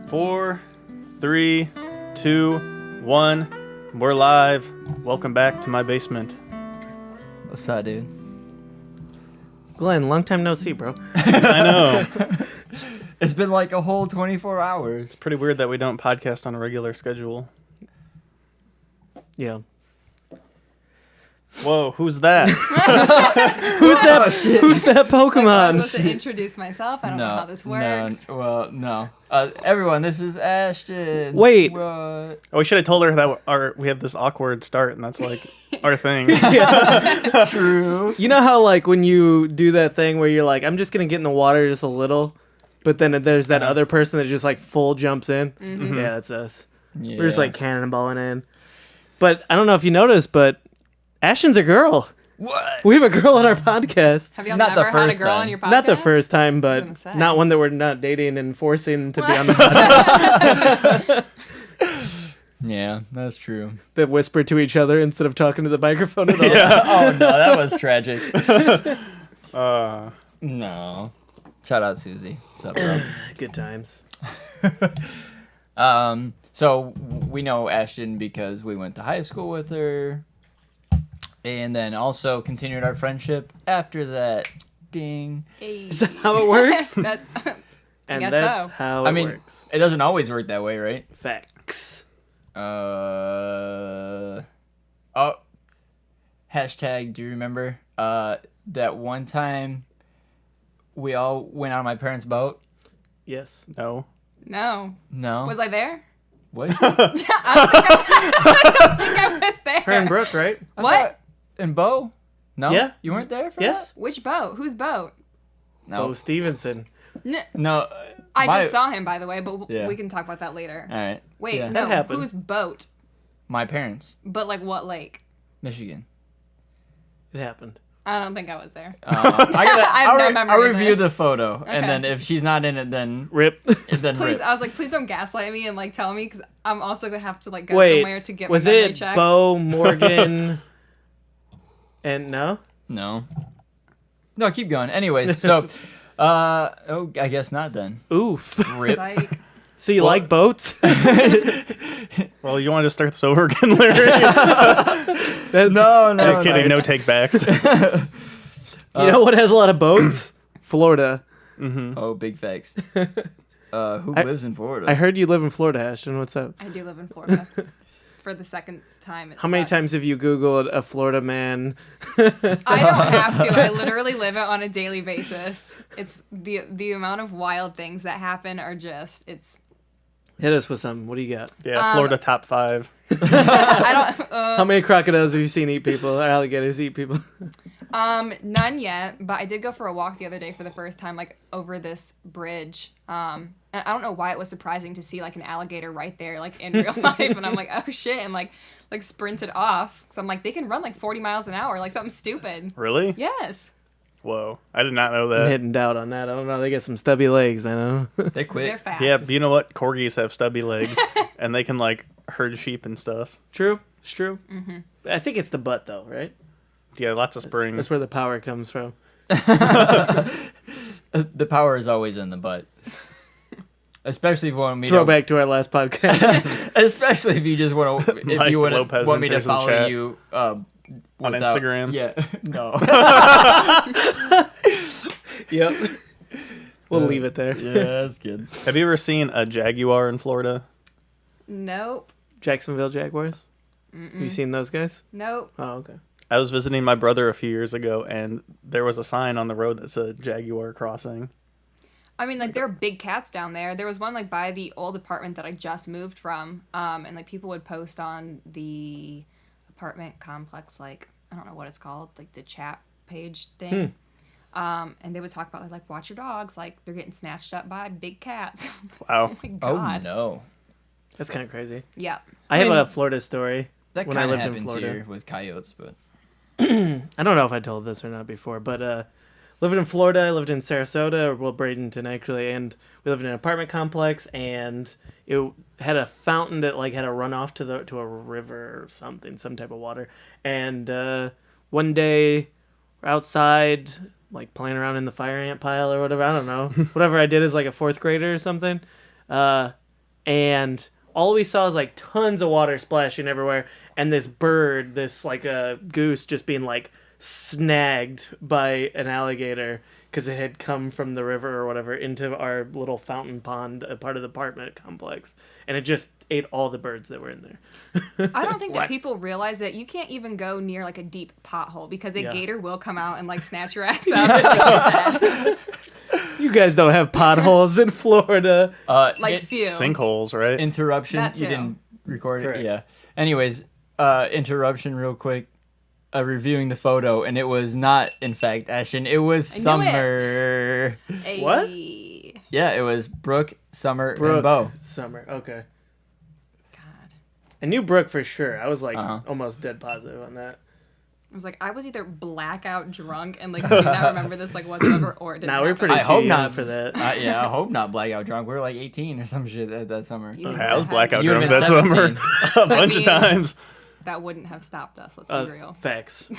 4, 3, 2, 1. We're live. Welcome back to my basement. What's up, dude? Glenn, long time no see, bro. I know. It's been like a whole 24 hours. It's pretty weird that we don't podcast on a regular schedule. Yeah. Whoa, who's that? Who's that? Who's that Pokemon? I'm supposed to introduce myself. I don't know how this works. No. Everyone, this is Ashton. Wait. What? Oh, we should have told her that we have this awkward start, and that's like our thing. True. You know how like when you do that thing where you're like, I'm just gonna get in the water just a little, but then there's that other person that just like full jumps in. Mm-hmm. Yeah, that's us. Yeah. We're just like cannonballing in. But I don't know if you noticed, but Ashton's a girl. What? We have a girl on our podcast. Have y'all Not the never had a first girl time. on your podcast? Not the first time, I was but gonna say. not one that we're not dating and forcing to be on the podcast. Yeah, that's true. That whisper to each other instead of talking to the microphone at all. Yeah. Oh, no, that was tragic. No. Shout out, Susie. What's up, bro? Good times. So we know Ashton because we went to high school with her, and then also continued our friendship after that. Ding. Hey. Is that how it works? That's, And guess that's so. how it I mean, works. it doesn't always work that way, right? Facts. Hashtag, do you remember that one time we all went on my parents' boat? Yes. No. no. No. Was I there? Was I don't think I was there. Her and Brooke, right? What? And Bo? No? Yeah. You weren't there for Yes. Which boat? Whose boat? that? No. Oh, Stevenson. No. I my- just saw him, by the way, but Yeah. we can talk about that later. All right. Wait, Yeah. no. That happened. Whose boat? My parents. But like what lake? Michigan. It happened. I don't think I was there. I have no memory I'll of review this. the photo, Okay. and then if she's not in it, then Rip. then Please, rip. I was like, please don't gaslight me and like tell me because I'm also gonna have to like go Wait, somewhere to get was my memory it checked. Bo, Morgan, and no? No, keep going. Anyways, so, I guess not then. Oof. Rip. Psych. So you like boats? Well, you want to start this over again, Larry? That's, No, Just kidding. No take backs. You know what has a lot of boats? Florida. Oh, big facts. Who lives in Florida? I heard you live in Florida, Ashton. What's up? I do live in Florida for the second time. How many times have you Googled a Florida man? I don't have to. I literally live it on a daily basis. It's the amount of wild things that happen are just Hit us with something. What do you got? Yeah, Florida top 5. I don't How many crocodiles have you seen eat people? Or alligators eat people? none yet, but I did go for a walk the other day for the first time, like over this bridge. And I don't know why it was surprising to see like an alligator right there, like in real life. And I'm like, oh shit, and like sprinted off. So I'm like, they can run like 40 miles an hour, like something stupid. Really? Yes, Whoa. I did not know I'm that. hitting doubt on that. I don't know. They get some stubby legs, man. I don't know. They they're quit. fast. Yeah, but you know what? Corgis have stubby legs, and they can like herd sheep and stuff. True. It's true. Mm-hmm. I think it's the butt, though, right? Yeah, lots of spring. That's where the power comes from. The power is always in the butt. Especially if you want me Throwback to our last podcast. Especially if you just want to, if Mike you Lopez want me to enters the follow chat. you On without- Instagram? Yeah. No. Yep. We'll leave it there. Yeah, that's good. Have you ever seen a jaguar in Florida? Nope. Jacksonville Jaguars? You seen those guys? Nope. Oh, okay. I was visiting my brother a few years ago, and there was a sign on the road that said Jaguar Crossing. I mean, like, there are big cats down there. There was one, like, by the old apartment that I just moved from. And, like, people would post on the apartment complex, like, I don't know what it's called, like, the chat page thing. And they would talk about, like, watch your dogs. Like, they're getting snatched up by big cats. Wow. Oh, my Oh, God. no. That's kind of crazy. Yeah. I have mean, a Florida story. That When I kind of lived in happens Florida. here with coyotes, but... I don't know if I told this or not before, but lived in Florida. I lived in Sarasota, or well, Bradenton actually, and we lived in an apartment complex, and it had a fountain that like had a runoff to a river or something, some type of water. And one day, we're outside, like playing around in the fire ant pile or whatever. I don't know. Whatever I did as like a fourth grader or something. and all we saw is like tons of water splashing everywhere, and this bird, this like a goose, just being like snagged by an alligator because it had come from the river or whatever into our little fountain pond, a part of the apartment complex, and it just ate all the birds that were in there. I don't think that people realize that you can't even go near like a deep pothole because a gator will come out and like snatch your ass up and like, you're dead. You guys don't have potholes in Florida. Like few. Sinkholes, right? Interruption. That You too. didn't record Correct. it? Yeah. Anyways, interruption real quick. Reviewing the photo, and it was not, in fact, Ashton. It was I knew Summer. Ay. What? Yeah, it was Brooke, Summer, Brooke, and Bo. Summer. Okay. God. I knew Brooke for sure. I was like Uh-huh. almost dead positive on that. I was like, I was either blackout drunk and like do not remember this like whatsoever, or it didn't Nah, we're happen. pretty I hope too not young for that. Yeah, I hope not blackout drunk. We were like 18 or some shit that summer. You Okay, I was blackout You drunk would've that been summer a bunch of mean- times. That wouldn't have stopped us. Let's be real. Facts.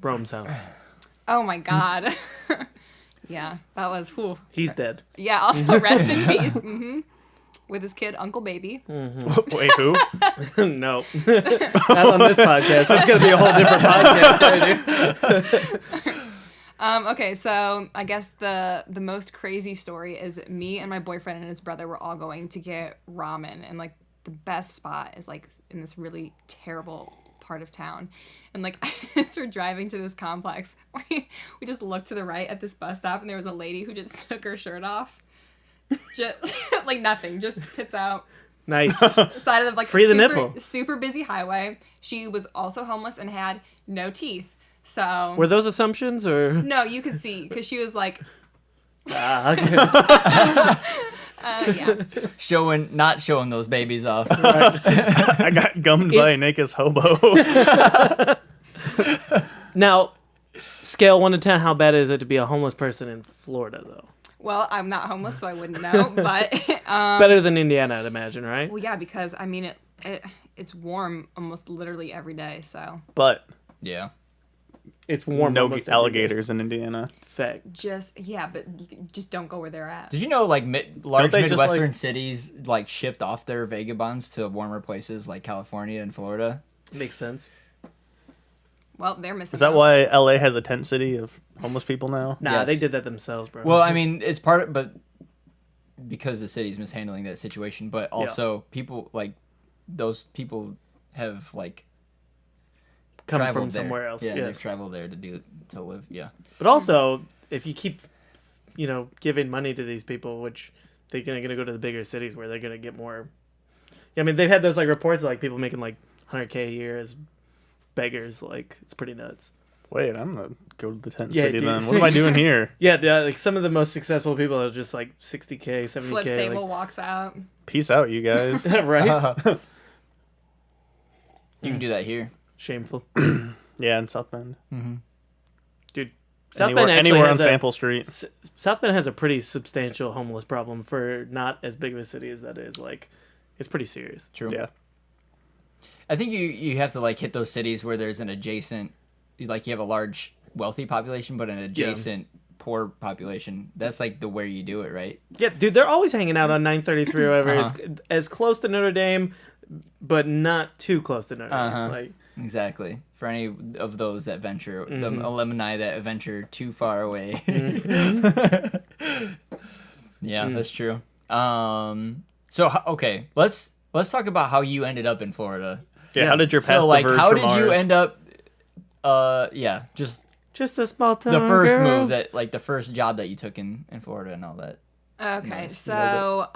Rome's house. Oh my God. Yeah, that was. Whew. He's dead. Yeah. Also, rest in peace. With his kid, Uncle Baby. Wait, who? No. Not on this podcast. That's going to be a whole different podcast. Right? Okay, so I guess the most crazy story is me and my boyfriend and his brother were all going to get ramen, and like the best spot is like in this really terrible part of town. And like as we're driving to this complex, we just looked to the right at this bus stop, and there was a lady who just took her shirt off. Just like nothing, just tits out. Nice. Side of like Free the super, nipple. super busy highway. She was also homeless and had no teeth. So Were those assumptions or? no, you could see because she was like, Okay. yeah. Not showing those babies off. I got gummed by a naked hobo. Now, scale 1 to 10, how bad is it to be a homeless person in Florida, though? Well, I'm not homeless, so I wouldn't know. But Better than Indiana, I'd imagine, right? well, yeah, because I mean it's warm almost literally every day. So But Yeah. It's warm. no almost every alligators in Indiana. day. Fact. just don't go where they're at. Did you know like large they just, Midwestern like- cities like shipped off their vagabonds to warmer places like California and Florida? Makes sense. Well, they're missing. Is that out. why LA has a tent city of homeless people now? Nah, Yes. they did that themselves, bro. Well, I mean, it's part of, but because the city's mishandling that situation, but also people like those people have like come traveled from there. somewhere else. Yeah, yes. they've traveled there to live. Yeah. But also, if you keep, giving money to these people, which they're gonna go to the bigger cities where they're gonna get more. Yeah, I mean, they've had those like reports of like people making like $100K a year as beggars. Like, it's pretty nuts. Wait, I'm gonna go to the tent Yeah, city dude. then. What am I doing here? Yeah, like some of the most successful people are just like 60K, 70K. Flip Sable like, walks out. Peace out, you guys. right? You can do that here. Shameful, Yeah, in South Bend. dude. South Bend actually Anywhere on has Sample Street. South Bend has a pretty substantial homeless problem for not as big of a city as that is. Like, it's pretty serious. True. Yeah. I think you have to like hit those cities where there's an adjacent, like you have a large wealthy population, but an adjacent poor population. That's like the where you do it, right? Yeah, dude, they're always hanging out on 933 or whatever. As close to Notre Dame, but not too close to Notre Dame. Like, Exactly. For any of those that venture, the alumni that venture too far away. Yeah, that's true. Okay, let's talk about how you ended up in Florida. Yeah, how did your path So like, diverge how from did you ours? end up? Just just a small town the first girl. move that like the first job that you took in Florida and all that. Okay, Nice. so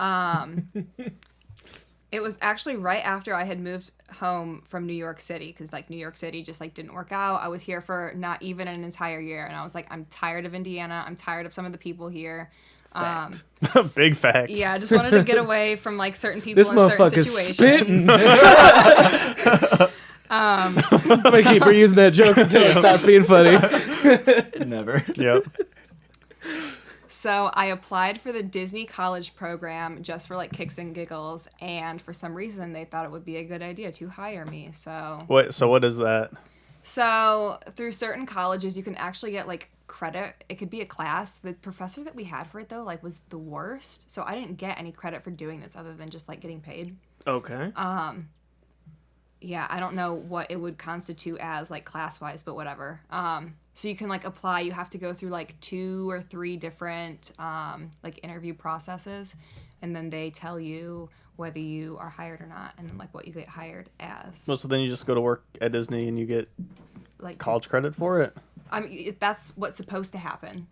it was actually right after I had moved home from New York City because like New York City just like didn't work out. I was here for not even an entire year, and I was like, I'm tired of Indiana. I'm tired of some of the people here. Fact. Big facts. Yeah, I just wanted to get away from like certain people This in certain motherfucker's situations. spitting. I'm gonna keep reusing that joke until it stops being funny. Never. Yep. So I applied for the Disney College program just for like kicks and giggles, and for some reason they thought it would be a good idea to hire me. So So what is that? through certain colleges you can actually get like credit. It could be a class. The professor that we had for it though, like, was the worst. So I didn't get any credit for doing this other than just like getting paid. Okay. Yeah, I don't know what it would constitute as like class wise, but whatever. So you can like apply. You have to go through like 2 or 3 different like interview processes, and then they tell you whether you are hired or not, and then like what you get hired as. Well, so then you just go to work at Disney and you get Like college credit for it. I mean, that's what's supposed to happen.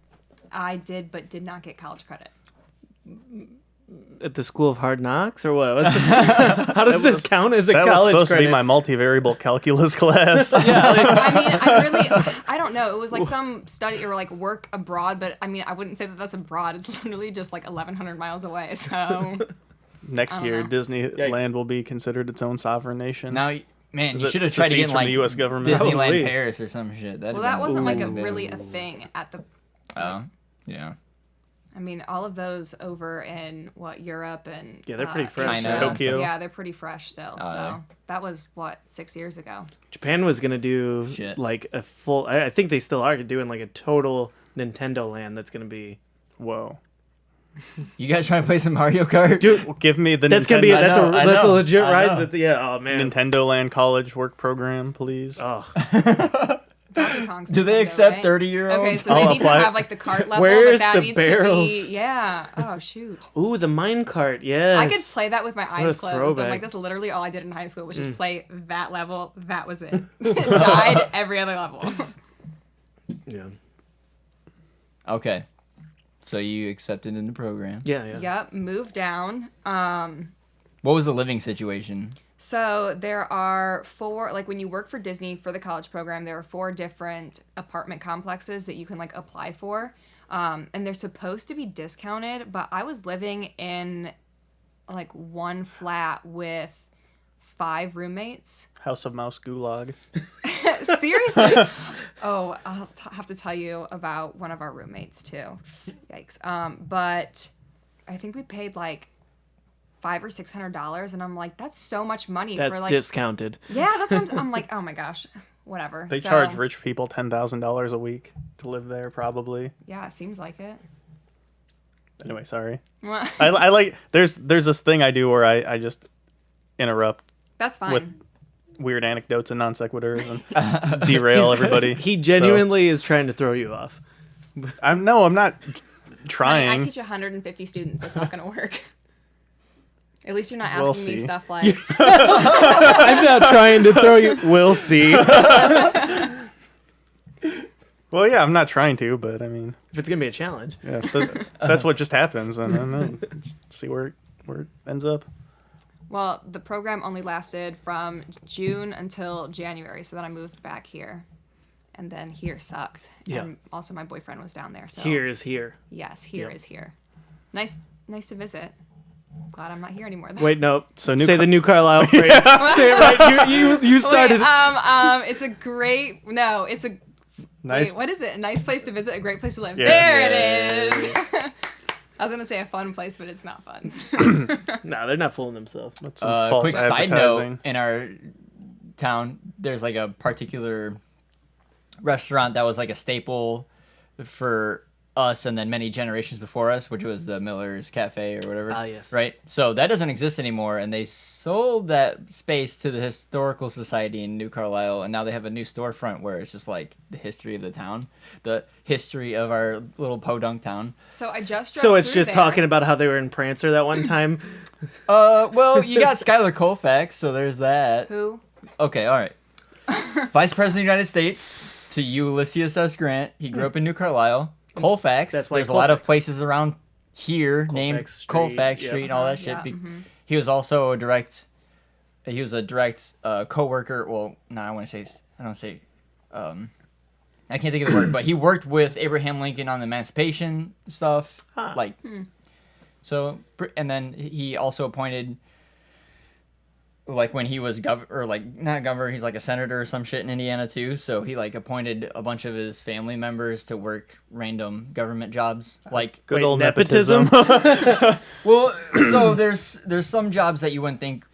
I did, but did not get college credit. At the School of Hard Knocks or what? How does this count as a That college was supposed credit? to be my multivariable calculus class. Yeah, like, I mean, I don't know. It was like some study or like work abroad, but I mean, I wouldn't say that that's abroad. It's literally just like 1,100 miles away. So Next year, Disneyland will be considered its own sovereign nation. Now, man, Is you it should have tried to secedes get from like the U.S. government? Disneyland Probably. Paris or some shit. well, that wasn't like really a thing at the. Oh, yeah. I mean, all of those over in Europe and Yeah, they're pretty fresh. China. Tokyo. Yeah, they're pretty fresh still. So yeah. that was 6 years ago. Japan was gonna do Shit. like a full. I think they still are doing like a total Nintendo land. That's gonna be. Whoa. You guys trying to play some Mario Kart? Dude, Give me the that's Nintendo, gonna be. I That's know, a I that's a know, legit I ride. know. That yeah. Oh man. Nintendo Land College Work Program, please. Oh. Donkey Kong's Do they Nintendo, accept right? 30-year-olds? Okay, so I'll they need apply. to have like the cart level, Where's but that the needs barrels? to be yeah. Oh shoot. Ooh, the mine cart. Yes. I could play that with my a eyes closed. I'm throwback. like, that's literally all I did in high school was just play that level. That was it. Died every other level. Yeah. Okay. So you accepted in the program. Yeah. Yeah. Yep, moved down. What was the living situation? So there are 4, like when you work for Disney for the college program, there are 4 different apartment complexes that you can like apply for. And they're supposed to be discounted, but I was living in like one flat with 5 roommates. House of Mouse Gulag. Seriously? Oh, I'll have to tell you about one of our roommates too. Yikes. But I think we paid like $500 or $600, and I'm like, that's so much money That's for like. discounted. Yeah, that's what I'm like. Oh my gosh, whatever. They So, charge rich people $10,000 a week to live there, probably. Yeah, it seems like it. Anyway, sorry. Well, I like. There's this thing I do where I just interrupt that's fine. with weird anecdotes and non sequiturs and derail everybody. He genuinely is trying to throw you off. I'm not Honey, trying. I teach 150 students. That's not gonna work. At least you're not We'll asking me see. stuff like. I'm not trying to throw you. We'll see. Well, yeah, I'm not trying to, but I mean, If it's gonna be a challenge. yeah, that's what just happens, and then see where it ends up. Well, the program only lasted from June until January, so then I moved back here. And then here sucked. Yeah. And also my boyfriend was down there, so Here is here. yes, here is here. Nice to visit. Glad I'm not here anymore though. Wait, no. So Say the new Carlisle phrase. Say it right. You started. Wait, it's a great no, it's a Nice. wait, what is it? A nice place to visit, a great place to live. Yeah. There Yeah, it is. yeah, I was gonna say a fun place, but it's not fun. No, they're not fooling themselves. That's some false Quick side advertising. note: in our town, there's like a particular restaurant that was like a staple for us and then many generations before us, which was the Miller's Cafe or whatever. Ah, yes. Right? So that doesn't exist anymore, and they sold that space to the Historical Society in New Carlisle, and now they have a new storefront where it's just like the history of the town, the history of our little podunk town. So I just drove So it's through just there. talking about how they were in Prancer that one time. Well, you got Skylar Colfax, so there's that. Who? Okay, all right. Vice President of the United States to Ulysses S. Grant. He grew up in New Carlisle. Colfax. That's why There's a lot of Colfax. places around here named Street, Colfax yeah. Street and all that shit. Yeah, He was also a direct. He was a direct co-worker. Well, no, I want to say. I don't say. I can't think of the word, but he worked with Abraham Lincoln on the Emancipation stuff. Huh. Like, so, and then he also appointed. Like when he was not governor, he's like a senator or some shit in Indiana too. So he like appointed a bunch of his family members to work random government jobs. Like, Good Wait, old nepotism? nepotism. well, so there's some jobs that you wouldn't think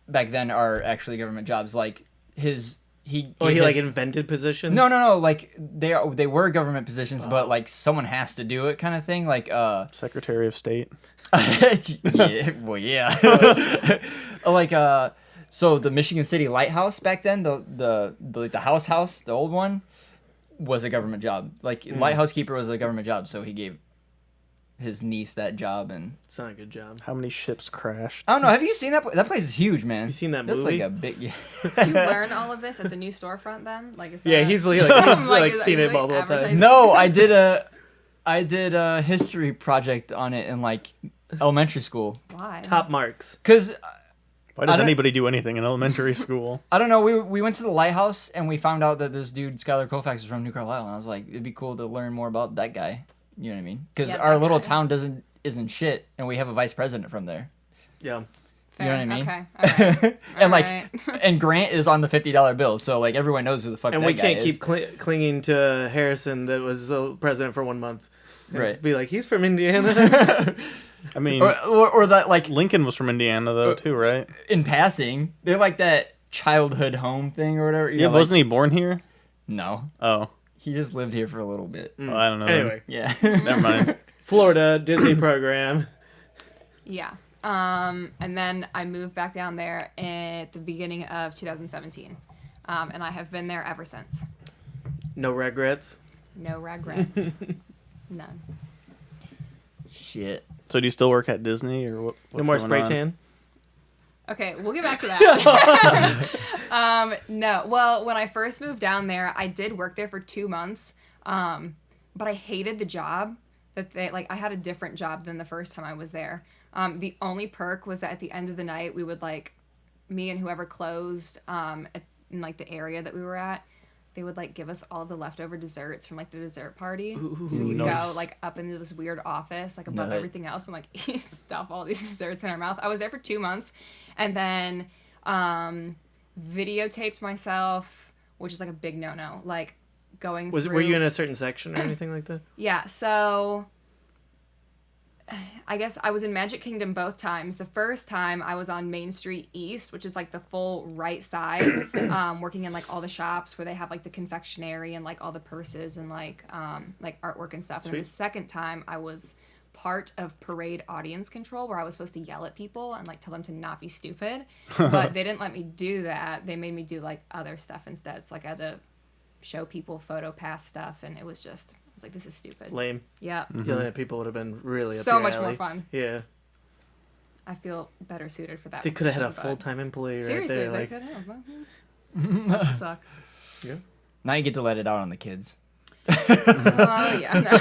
back then are actually government jobs. Like his he like invented positions. No. Like they were government positions, but like someone has to do it, kind of thing. Like Secretary of State. yeah, well, yeah. Like so the Michigan City Lighthouse back then, the house, the old one, was a government job. Like lighthouse keeper was a government job, so he gave his niece that job, and It's not a good job. How many ships crashed? I don't know. Have you seen that? That place is huge, man. You seen that That's movie? like a big. Yeah. Do you learn all of this at the new storefront then? Like, is that... Yeah, he's like is that seen it really multiple times. advertising? No, I did a history project on it in like elementary school. Why? Top marks. Cause Why does I don't- anybody do anything in elementary school? I don't know. We went to the lighthouse and we found out that this dude Skylar Colfax is from New Carlisle, and I was like, it'd be cool to learn more about that guy. You know what I mean? Because Yeah, our that little guy. town isn't shit, and we have a vice president from there. Yeah. You know what I mean? Okay. All right. And like, Alright. and Grant is on the $50 bill, so like everyone knows who the fuck And that we guy can't is. keep clinging to Harrison that was president for 1 month. And Right. Be like, he's from Indiana. I mean, or that like Lincoln was from Indiana though too, right? in passing, they're like that childhood home thing or whatever. You Yeah, know, like- wasn't he born here? No, Oh, he just lived here for a little bit. well, I don't know. Anyway, Yeah. Never mind. Florida Disney program. Yeah. And then I moved back down there at the beginning of 2017. And I have been there ever since. No regrets. No regrets. None. Shit. So do you still work at Disney or what? No what's more going spray on? tan. Okay, we'll get back to that. No. Well, when I first moved down there, I did work there for 2 months. But I hated the job that I had a different job than the first time I was there. The only perk was that at the end of the night, we would me and whoever closed, in like the area that we were at, they would like give us all the leftover desserts from like the dessert party. So we could nice. go like up into this weird office, like above Nut. everything else, and like stuff all these desserts in our mouth. I was there for 2 months, and then videotaped myself, which is like a big no-no. Like going through. Were you in a certain section or anything like that? Yeah, so I guess I was in Magic Kingdom both times. The first time I was on Main Street East, which is like the full right side, working in like all the shops where they have like the confectionery and like all the purses and like artwork and stuff. And then the second time I was part of parade audience control, where I was supposed to yell at people and like tell them to not be stupid, but they didn't let me do that. They made me do like other stuff instead. So like I had to show people photo pass stuff, and it was like, this is stupid. Lame. Yeah. Yelling at people would have been really up So your much more alley. fun. Yeah. I feel better suited for that. They could have had a position, but- full-time employee right Seriously, there. they Like, could have. Sucks to suck. Now you get to let it out on the kids. Oh yeah. No.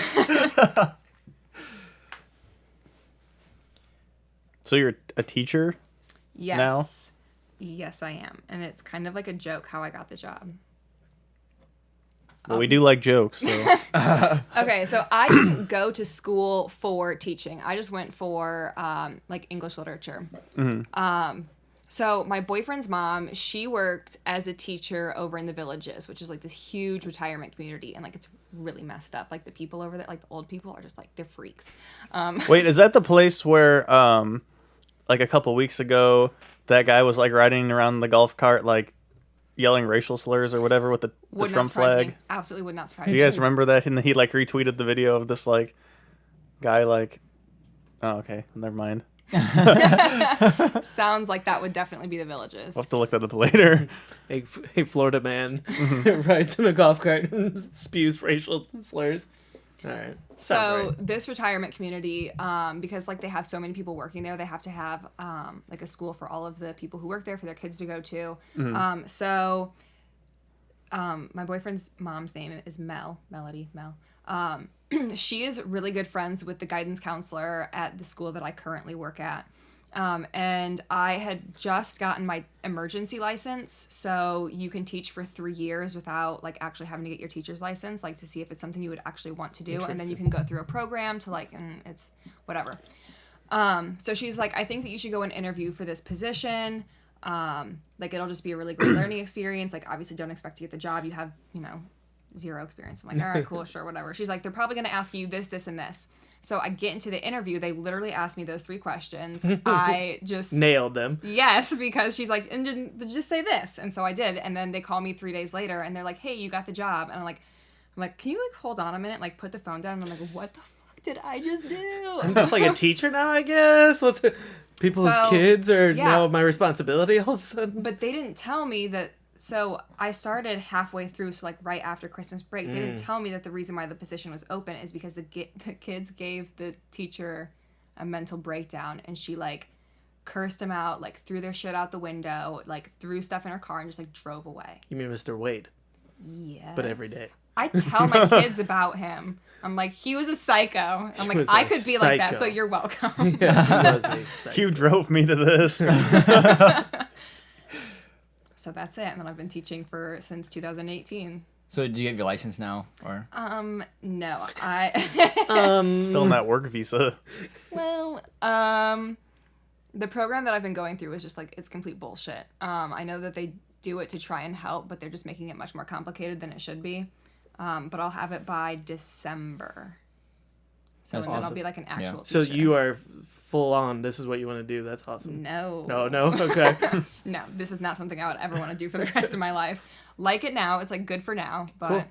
So you're a teacher? Yes. Yes, I am, and it's kind of like a joke how I got the job. Well, we do like jokes, so Okay, so I didn't go to school for teaching. I just went for like English literature. So my boyfriend's mom, she worked as a teacher over in the Villages, which is like this huge retirement community, and like it's really messed up. Like the people over there, like the old people, are just like, they're freaks. wait, is that the place where like a couple weeks ago that guy was like riding around the golf cart like yelling racial slurs or whatever with the Would not Trump surprise flag? me. Absolutely would not surprise Do me. you guys remember that? And he like retweeted the video of this like guy like, oh okay, never mind. Sounds like that would definitely be the Villages. We'll have to look that up later. a Florida man rides in a golf cart and spews racial slurs. All right. Sounds So right. this retirement community, because like they have so many people working there, they have to have like a school for all of the people who work there for their kids to go to. So my boyfriend's mom's name is Melody. She is really good friends with the guidance counselor at the school that I currently work at. And I had just gotten my emergency license, so you can teach for 3 years without like actually having to get your teacher's license, like to see if it's something you would actually want to do, and then you can go through a program to like, and it's whatever. So she's like, I think that you should go and interview for this position. Like it'll just be a really great learning experience. Like obviously don't expect to get the job. You have, zero experience. I'm like, all right, cool, sure, whatever. She's like, they're probably going to ask you this, this, and this. So I get into the interview. They literally asked me those 3 questions. I just Nailed them. Yes, because she's like, and did just say this, and so I did. And then they call me 3 days later, and they're like, "Hey, you got the job." And I'm like, can you like hold on a minute, like put the phone down? And I'm like, what the fuck did I just do? I'm just like a teacher now, I guess. What's it? People's kids are now my responsibility all of a sudden. But they didn't tell me that. So I started halfway through, so like right after Christmas break. They didn't tell me that the reason why the position was open is because the kids gave the teacher a mental breakdown, and she like cursed them out, like threw their shit out the window, like threw stuff in her car, and just like drove away. You mean Mr. Wade? Yeah. But every day. I tell my kids about him. I'm like, he was a psycho. I'm like, I could be like that, so you're welcome. Yeah, he was a psycho. You drove me to this. So that's it. And then I've been teaching since 2018. So do you have your license now, or? No, I. Still in that work visa. Well, the program that I've been going through is just like, it's complete bullshit. I know that they do it to try and help, but they're just making it much more complicated than it should be. But I'll have it by December. So That's then awesome. I'll be like an actual So teacher. you are full on. This is what you want to do. That's awesome. No. No. Okay. No, this is not something I would ever want to do for the rest of my life. Like it now. It's like good for now, but Cool.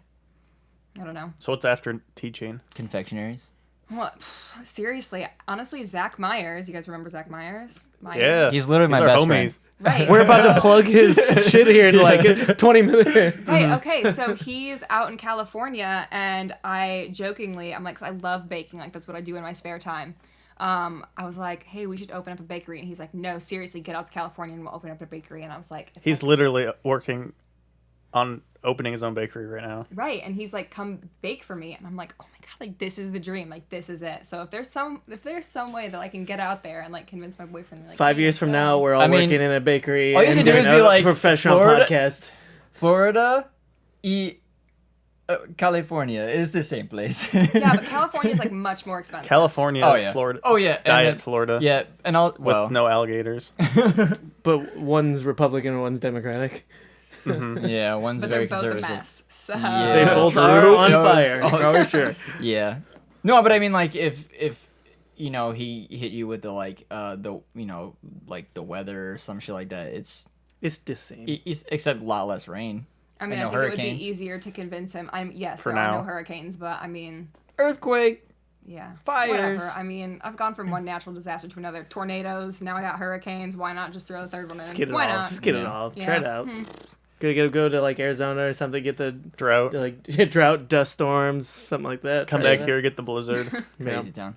I don't know. So what's after teaching? Confectionaries? What? Seriously, honestly, Zach Myers. You guys remember Zach Myers? Yeah. He's literally my our best homies. friend. Right. We're about to plug his shit here in like 20 minutes. Right, okay, so he's out in California, and I jokingly, I'm like, 'cause I love baking, like that's what I do in my spare time. I was like, hey, we should open up a bakery, and he's like, no, seriously, get out to California and we'll open up a bakery. And I was like, He's literally working on opening his own bakery right now. right, and he's like, come bake for me, and I'm like, oh my god, like this is the dream, like this is it. So if there's some way that I can get out there and like convince my boyfriend, like 5 hey, years let's from go. now, we're all working in a bakery. all you and can do is doing be a like, professional Florida- podcast. Florida, California is the same place. Yeah, but California is like much more expensive. California is Florida. Oh yeah, and Diet then- Florida. Yeah, and I'll With no alligators. But one's Republican and one's Democratic. yeah, one's But very they're both a conservative. mess. So Yeah. They both True. are on Yeah, fire. oh, For sure. Yeah. No, but I mean, like, if you know he hit you with the like the you know like the weather or some shit like that, it's the same. except a lot less rain. I mean, And I no think it would hurricanes. be easier to convince him. Yes, For there are now. no hurricanes, but I mean, Earthquake. yeah, Fires. whatever. I mean, I've gone from one natural disaster to another. Tornadoes. Now I got hurricanes. Why not just throw the third one in? Just get it Why all. not? Just get it Yeah. all. Yeah. Try it out. Go to like Arizona or something. Get the Drought. like drought, dust storms, something like that. Come Try back that. here, get the blizzard. Yeah. Crazy town.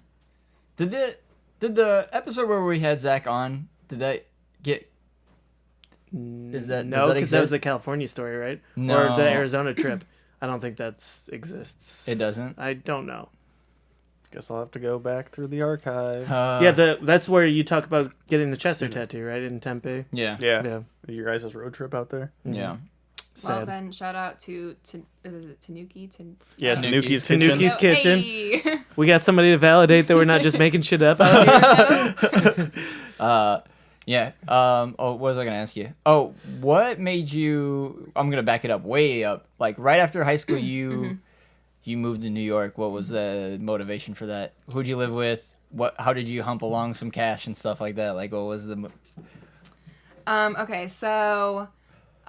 Did the episode where we had Zach on? Did that get? No, does that because that was exist? the California story, right? No. Or the Arizona trip. I don't think that exists. It doesn't. I don't know. Guess I'll have to go back through the archive. Yeah, that's where you talk about getting the Chester tattoo, right? In Tempe. yeah. Yeah. Yeah. Your guys' road trip out there? Yeah. Well, Sad. then shout out to is it Tanuki? Yeah, Tanuki's Tanuki's Kitchen. Tanuki's Kitchen. Hey. We got somebody to validate that we're not just making shit up out here. Yeah. Oh, what was I gonna ask you? Oh, what made you? I'm gonna back it up, way up. Like right after high school, you moved to New York. What was the motivation for that? Who'd you live with? How did you hump along some cash and stuff like that? Like, what was the? Okay, so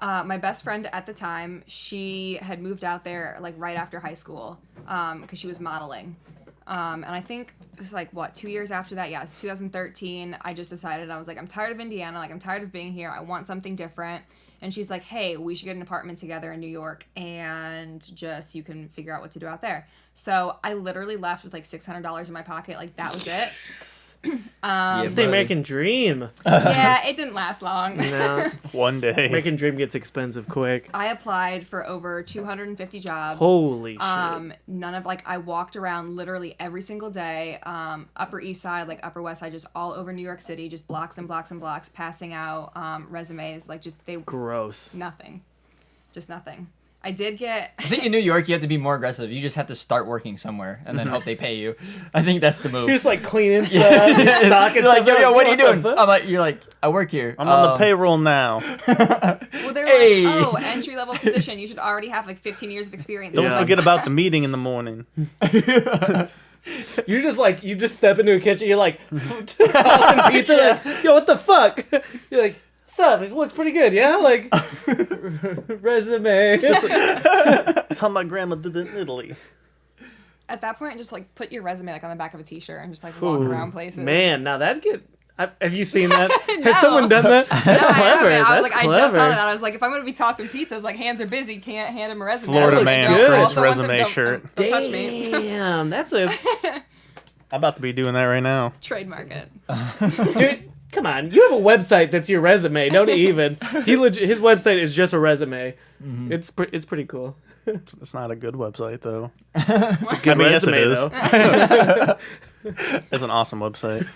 my best friend at the time, she had moved out there like right after high school because she was modeling. And I think it was like, 2 years after that? Yeah, it's 2013. I just decided, I was like, I'm tired of Indiana. Like, I'm tired of being here. I want something different. And she's like, hey, we should get an apartment together in New York and just, you can figure out what to do out there. So I literally left with like $600 in my pocket. Like, that was it. It's the American dream. Yeah, it didn't last long. No. One day. American dream gets expensive quick. I applied for over 250 jobs. Holy shit. None of I walked around literally every single day, Upper East Side, like Upper West Side, just all over New York City, just blocks and blocks and blocks, passing out resumes, like just Gross. nothing, just nothing. I did get. I think in New York you have to be more aggressive. You just have to start working somewhere and then hope they pay you. I think that's the move. You're just like cleaning stuff, stocking You're like, stuff. yo, what are you the doing? fuck? You're like, I work here. I'm on the payroll now. Well, they're Hey. like, oh, entry level position. You should already have like 15 years of experience. Don't Yeah. forget about the meeting in the morning. You're just like, you just step into a kitchen, you're like, tossing pizza, like, yo, what the fuck? You're like, what's up? It looks pretty good, yeah? Like, resume. That's how my grandma did it in Italy. At that point, just like put your resume like on the back of a t-shirt and just like walk around places. Man, now that'd get... have you seen that? No. Has someone done that? That's No, clever. I was That's like, clever. I just thought of that. I was like, if I'm gonna be tossing pizzas, like hands are busy, can't hand him a resume. Florida Like, man, don't- Chris also want them- resume don't- shirt. Don't touch me. Damn, that's a... I'm about to be doing that right now. Trademark it. Dude, come on. You have a website that's your resume. Don't even. His website is just a resume. Mm-hmm. It's pretty cool. It's not a good website though. It's a good resume, yes, it though. is. It's an awesome website.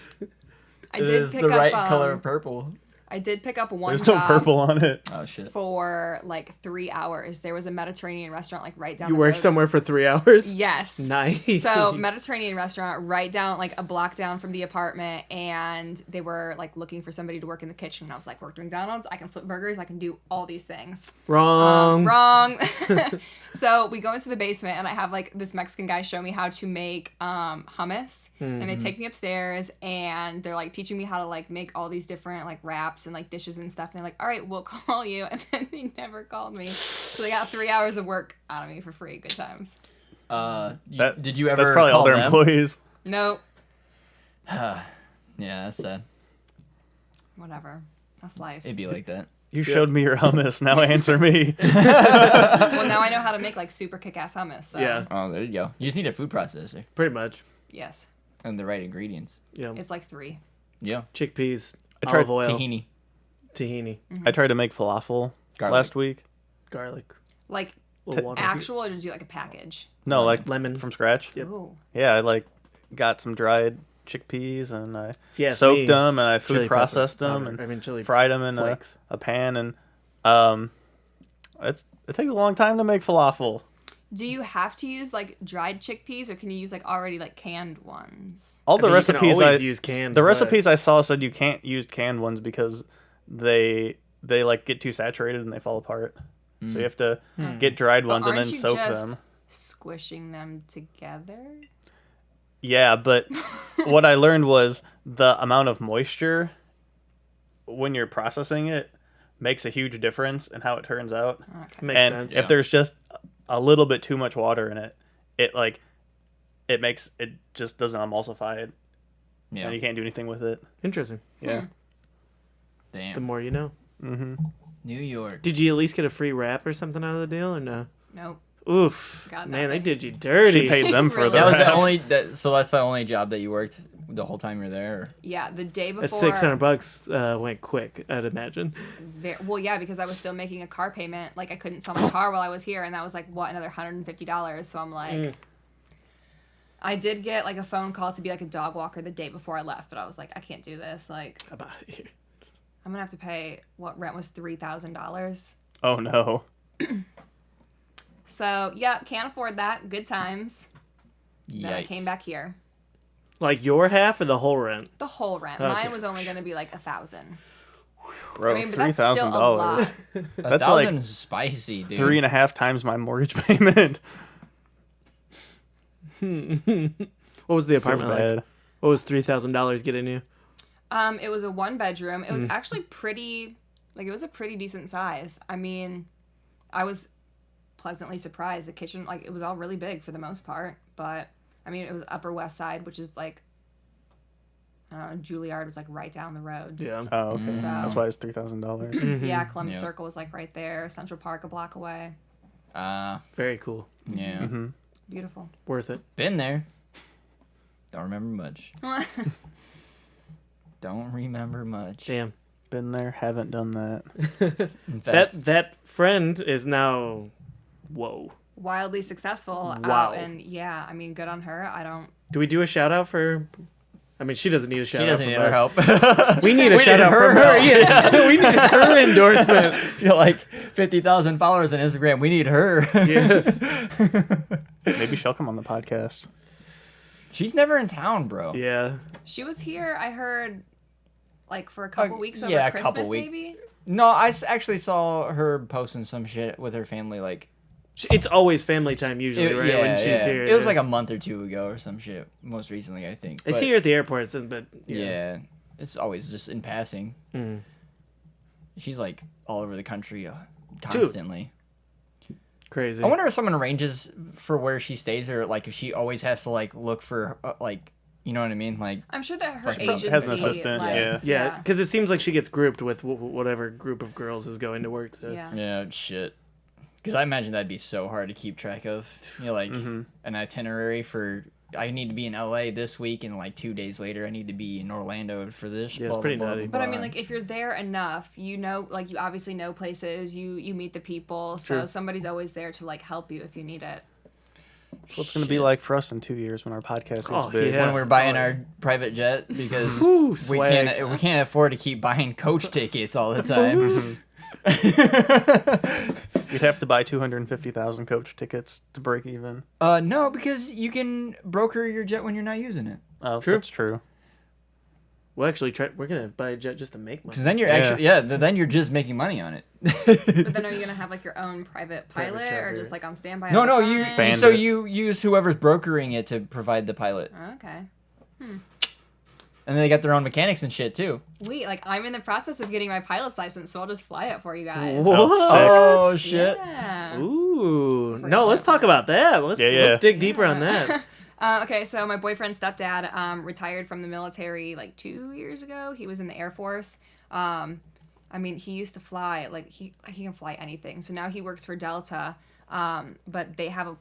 I It did is pick the up. right color of purple. I did pick up one There's no job purple on it. Oh shit. for like 3 hours. There was a Mediterranean restaurant like right down. You the work road. somewhere for 3 hours? Yes. Nice. So Mediterranean restaurant right down like a block down from the apartment, and they were like looking for somebody to work in the kitchen. And I was like, work at McDonald's, I can flip burgers, I can do all these things. Wrong. Wrong. So we go into the basement, and I have like this Mexican guy show me how to make hummus, and they take me upstairs, and they're like teaching me how to like make all these different like wraps and like dishes and stuff. And they're like, all right, we'll call you, and then they never called me. So they got 3 hours of work out of me for free. Good times. Did you ever That's probably call all their them? employees. Nope. Yeah, that's sad. Whatever. That's life. It'd be like that. You showed me your hummus. Now answer me. Well, now I know how to make like super kick-ass hummus. So. Yeah, Oh, there you go. You just need a food processor pretty much. Yes. and the right ingredients. Yeah. It's like 3. Yeah. Chickpeas, I tried olive oil, Tahini. tahini, I tried to make falafel Garlic. last week. garlic, Like little water. actual, or did you like a package? No, like Lemon. from scratch. Yep. Ooh. Yeah, I like got some dried chickpeas and I If you ask soaked me, them and I food chili processed pepper them powder. and I mean chili fried them in flakes. a pan and it takes a long time to make falafel. Do you have to use like dried chickpeas, or can you use like already like canned ones? All the I mean, recipes you can I always use canned. the but- recipes I saw said you can't use canned ones because they like get too saturated and they fall apart. So you have to get dried ones and then aren't you soak just them. squishing them together? Yeah, but what I learned was the amount of moisture when you're processing it makes a huge difference in how it turns out. Okay. Makes And sense. if there's just a little bit too much water in it, it just doesn't emulsify it, Yeah. and you can't do anything with it. Interesting. Yeah. Damn. The more you know. Mm-hmm. New York. Did you at least get a free wrap or something out of the deal or no? Nope. Oof. Got Man, they nothing. did you dirty. She paid them for Really? the That was the wrap. only. So that's the only job that you worked the whole time you're there. Or? Yeah, the day before. That $600 went quick, I'd imagine. Well, yeah, because I was still making a car payment. Like I couldn't sell my car while I was here, and that was like another $150. So I'm like, I did get like a phone call to be like a dog walker the day before I left, but I was like, I can't do this. Like I'm out of here. I'm gonna have to pay what rent was $3,000. Oh no. So yeah, can't afford that. Good times. Then I Yikes. came back here. Like your half or the whole rent? The whole rent. Okay. Mine was only gonna be like $1,000. Bro, I mean, but that's still a $3,000. lot. That's like 1,000 is spicy, dude. 3.5 times my mortgage payment. What was the Feels apartment like? bad. What was $3,000 getting you? It was a 1-bedroom. It was actually pretty, like, it was a pretty decent size. I mean, I was pleasantly surprised. The kitchen, like, it was all really big for the most part. But, I mean, it was Upper West Side, which is, like, I don't know, Juilliard was, like, right down the road. Yeah. Oh, okay. So- That's why it's $3,000. Yeah, Columbus Yeah. Circle was, like, right there. Central Park a block away. Very cool. Yeah. Mm-hmm. Beautiful. Worth it. Been there. Don't remember much. Don't remember much. Damn. Been there, haven't done that. In fact, That friend is now, whoa. Wildly successful Wow. out, and yeah, I mean, good on her. I don't. Do we do a shout out for? I mean, she doesn't need a shout she out. doesn't from need our us. help. We need a We shout need out from her her. help. Yeah, we need her endorsement. You're like 50,000 followers on Instagram. We need her. Yes. Maybe she'll come on the podcast. She's never in town, bro. Yeah. She was here, I heard, like, for a couple weeks over yeah, a Christmas, couple weeks. maybe? No, I actually saw her posting some shit with her family like It's always family time usually, right? When she's here. It was like a month or two ago or some shit. Most recently, I think. I see her at the airport, but yeah, it's always just in passing. Mm. She's like all over the country constantly. Crazy. I wonder if someone arranges for where she stays, or like if she always has to like look for like, you know what I mean? Like, I'm sure that her Like, agency has an assistant, like, Yeah, because it seems like she gets grouped with whatever group of girls is going to work. So. Yeah. shit. Because I imagine that'd be so hard to keep track of. You know, like an itinerary for. I need to be in LA this week, and like 2 days later, I need to be in Orlando for this. Yeah, it's pretty nutty. But I mean, like, if you're there enough, you know, like, you obviously know places, you meet the people, so True. somebody's always there to, like, help you if you need it. What's going to be like for us in 2 years when our podcast gets big? yeah. when we're buying our private jet, because Whew, we swag. can't afford to keep buying coach tickets all the time. You'd have to buy 250,000 coach tickets to break even. No, because you can broker your jet when you're not using it. Oh, True. that's true. We'll actually we're gonna buy a jet just to make money. Because then you're then you're just making money on it. But then are you going to have, like, your own private Private pilot or charter. just, like, on standby No, all no, the you time? Bandit. so you use whoever's brokering it to provide the pilot, Okay. and then they got their own mechanics and shit too. Wait, like, I'm in the process of getting my pilot's license, so I'll just fly it for you guys. What? Oh shit! Yeah. Ooh, For no, let's example. talk about that. Let's Yeah. dig deeper on that. Okay, so my boyfriend's stepdad retired from the military like 2 years ago. He was in the Air Force. I mean, he used to fly, like, he can fly anything. So now he works for Delta, but they have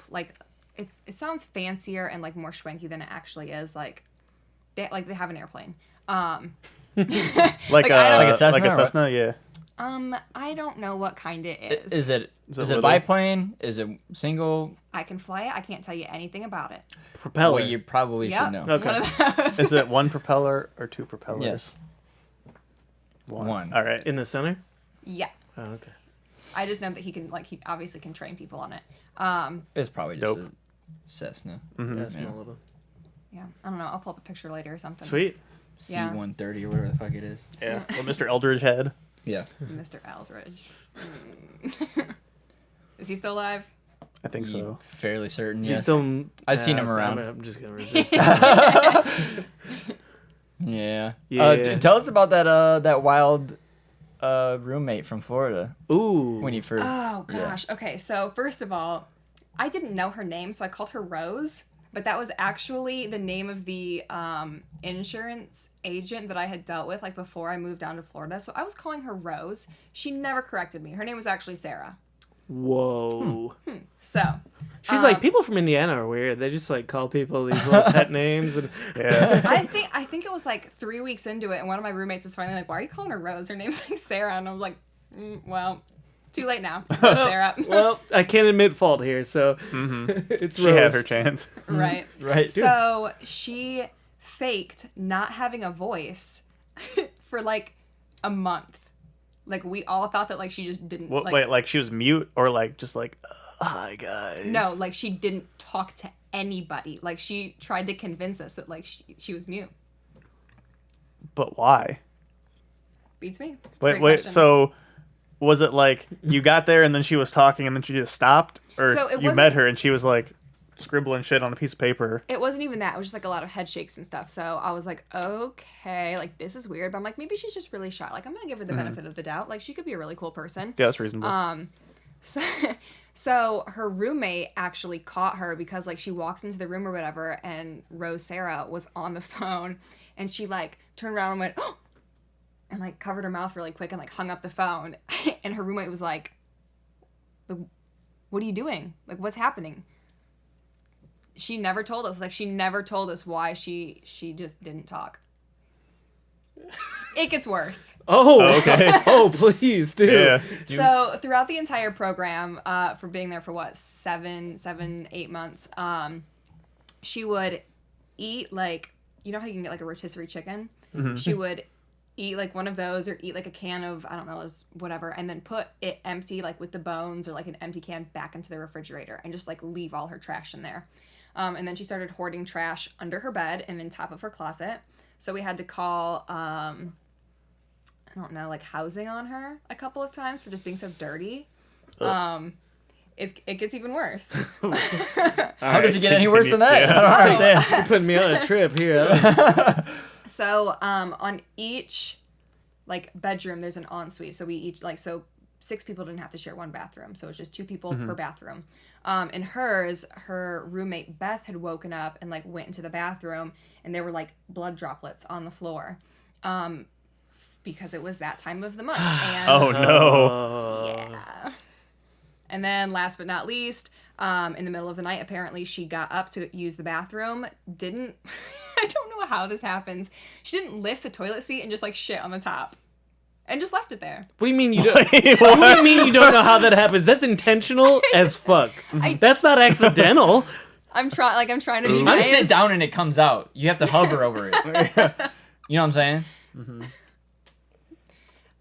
it sounds fancier and, like, more schwanky than it actually is. Like, they have an airplane. Like a Cessna like a or what? Cessna, yeah. I don't know what kind it is. Is it little? biplane? Is it single? I can fly it. I can't tell you anything about it. Propeller. Well, you probably Yep. should know. Okay. One of those. Is it one propeller or two propellers? Yes. One. All right. In the center. Yeah. Oh, okay. I just know that he obviously can train people on it. It's probably just Dope. a Cessna. Yeah, small little. Yeah. I don't know. I'll pull up a picture later or something. Sweet. Yeah. C-130 or whatever the fuck it is. Yeah. What Mr. Eldridge had. Yeah. Mr. Eldridge. Is he still alive? I think so. Fairly certain. She's Yes. still. I've seen him around. I'm just gonna reserve. Yeah. Yeah. Tell us about that wild roommate from Florida Ooh. when you first. Oh gosh. Okay. So first of all, I didn't know her name, so I called her Rose. But that was actually the name of the insurance agent that I had dealt with, like, before I moved down to Florida. So I was calling her Rose. She never corrected me. Her name was actually Sarah. Whoa. So She's like, people from Indiana are weird. They just like call people these little pet names and Yeah. I think it was like 3 weeks into it, and one of my roommates was finally like, "Why are you calling her Rose? Her name's like Sarah." And I was like, well, too late now. Go, Sarah. well, I can't admit fault here, so it's She had Rose. her chance. Right. Right. So she faked not having a voice for like a month. Like, we all thought that, like, she just didn't. What, like, wait, like she was mute or like just like, hi guys. No, like, she didn't talk to anybody. Like, she tried to convince us that, like, she was mute. But why? Beats me. It's a great Wait. question. So, was it like you got there and then she was talking and then she just stopped, or So it you met wasn't- her and she was like scribbling shit on a piece of paper? It wasn't even that. It was just, like, a lot of head shakes and stuff. So I was like, okay, like, this is weird. But I'm like, maybe she's just really shy. Like, I'm going to give her the benefit of the doubt. Like, she could be a really cool person. Yeah, that's reasonable. So her roommate actually caught her because, like, she walked into the room or whatever, and Rose Sarah was on the phone, and she, like, turned around and went, oh! And, like, covered her mouth really quick and, like, hung up the phone. And her roommate was like, what are you doing? Like, what's happening? She never told us. Like, she never told us why she just didn't talk. It gets worse. Oh, Okay. oh, please, dude. Yeah. So throughout the entire program, for being there for what, 8 months, she would eat, like, you know how you can get like a rotisserie chicken? She would eat like one of those, or eat like a can of, I don't know, whatever, and then put it empty, like with the bones or like an empty can, back into the refrigerator and just like leave all her trash in there. And then she started hoarding trash under her bed and in top of her closet. So we had to call, I don't know, like housing on her a couple of times for just being so dirty. it gets even worse. How does it get any worse than that? Yeah. I don't understand. You're putting me on a trip here. So on each like bedroom there's an ensuite. So we each like 6 people didn't have to share one bathroom. So it's just 2 people per bathroom. In hers, her roommate Beth had woken up and like went into the bathroom and there were like blood droplets on the floor. Because it was that time of the month. And Oh no. yeah. And then last but not least, in the middle of the night, apparently she got up to use the bathroom, didn't, I don't know how this happens. She didn't lift the toilet seat and just like shit on the top. And just left it there. What do you mean you don't? What do you mean you don't know how that happens? That's intentional as fuck. That's not accidental. I'm trying to be You nice. sit down and it comes out. You have to hover over it. You know what I'm saying?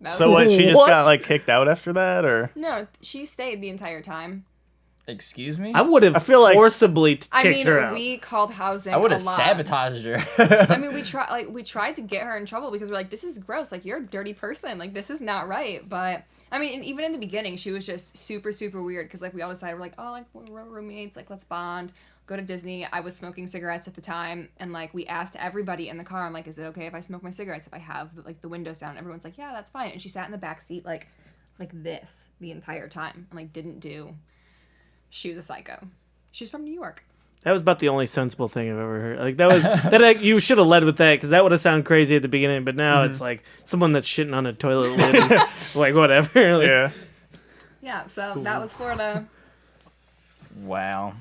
That was- So what? She just What? got like kicked out after that, or? No, she stayed the entire time. Excuse me? I would have I feel like- forcibly I kicked mean, her out. we called housing I would a have lot. sabotaged her. I mean, we tried to get her in trouble because we're like, this is gross. Like, you're a dirty person. Like, this is not right. But I mean, and even in the beginning, she was just super, super weird because like we all decided we're like, oh, like we're roommates. Like, let's bond. Go to Disney. I was smoking cigarettes at the time, and like we asked everybody in the car. I'm like, is it okay if I smoke my cigarettes if I have like the windows down? Everyone's like, yeah, that's fine. And she sat in the back seat like this the entire time and like didn't do. She was a psycho. She's from New York. That was about the only sensible thing I've ever heard. Like that was you should have led with that because that would have sounded crazy at the beginning. But now it's like someone that's shitting on a toilet lid is like whatever. Like, Yeah. Yeah, so that was Florida. Wow.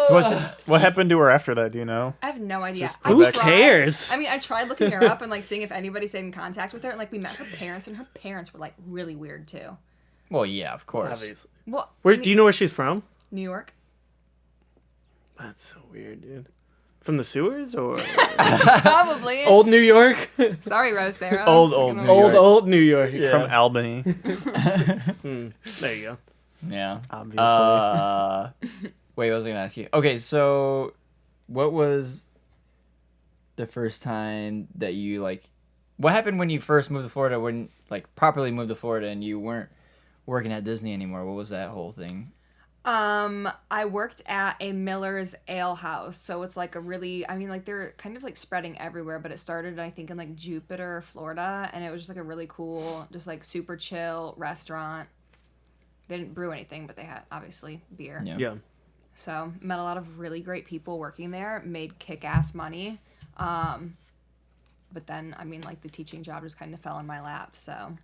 So what's it? What happened to her after that? Do you know? I have no idea. Just I Who tried- cares? I mean, I tried looking her up and like seeing if anybody stayed in contact with her, and like we met her parents, and her parents were like really weird too. Well, yeah, of course. Obviously. Well, Where I mean, do you know where she's from? New York? That's so weird, dude. From the sewers or Probably. old New York? Sorry, Rose Sarah. Old Fucking New York. old New York. From Albany, There you go. Yeah. obviously. Wait, what was I gonna ask you? Okay, so what was the first time that you like? What happened when you first moved to Florida? When like properly moved to Florida and you weren't working at Disney anymore? What was that whole thing? I worked at a Miller's Ale House, so it's like a really, I mean, like they're kind of like spreading everywhere, but it started, I think, in like Jupiter, Florida, and it was just like a really cool, just like super chill restaurant. They didn't brew anything, but they had obviously beer. Yeah. So met a lot of really great people working there, made kick-ass money. But then, I mean, like the teaching job just kind of fell in my lap, so I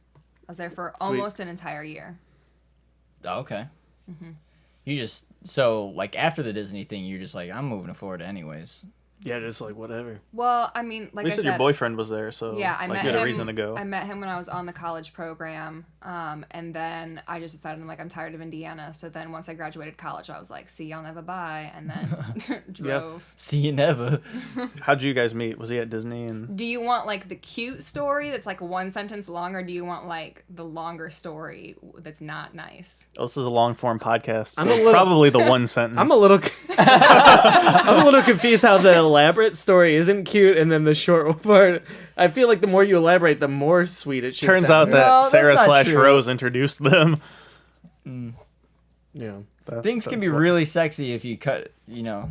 was there for almost an entire year. Oh, okay. You just so like after the Disney thing, you're just like, I'm moving to Florida anyways. Yeah, just like whatever. Well, I mean, like You I said said, your boyfriend was there, so yeah, I like, met you had him. a reason to go. I met him when I was on the college program, and then I just decided I'm like I'm tired of Indiana. So then once I graduated college, I was like, see y'all never bye, and then drove. See you never. How'd you guys meet? Was he at Disney? And Do you want like the cute story that's like one sentence long, or do you want like the longer story that's not nice? oh, this is a long form podcast, so I'm a little- probably the one sentence. I'm a little I'm a little confused how the elaborate story isn't cute and then the short part. I feel like the more you elaborate, the more sweet it should Turns sound. out that No, that's Sarah not / true. Rose introduced them. Yeah. Things can be really sexy if you cut, you know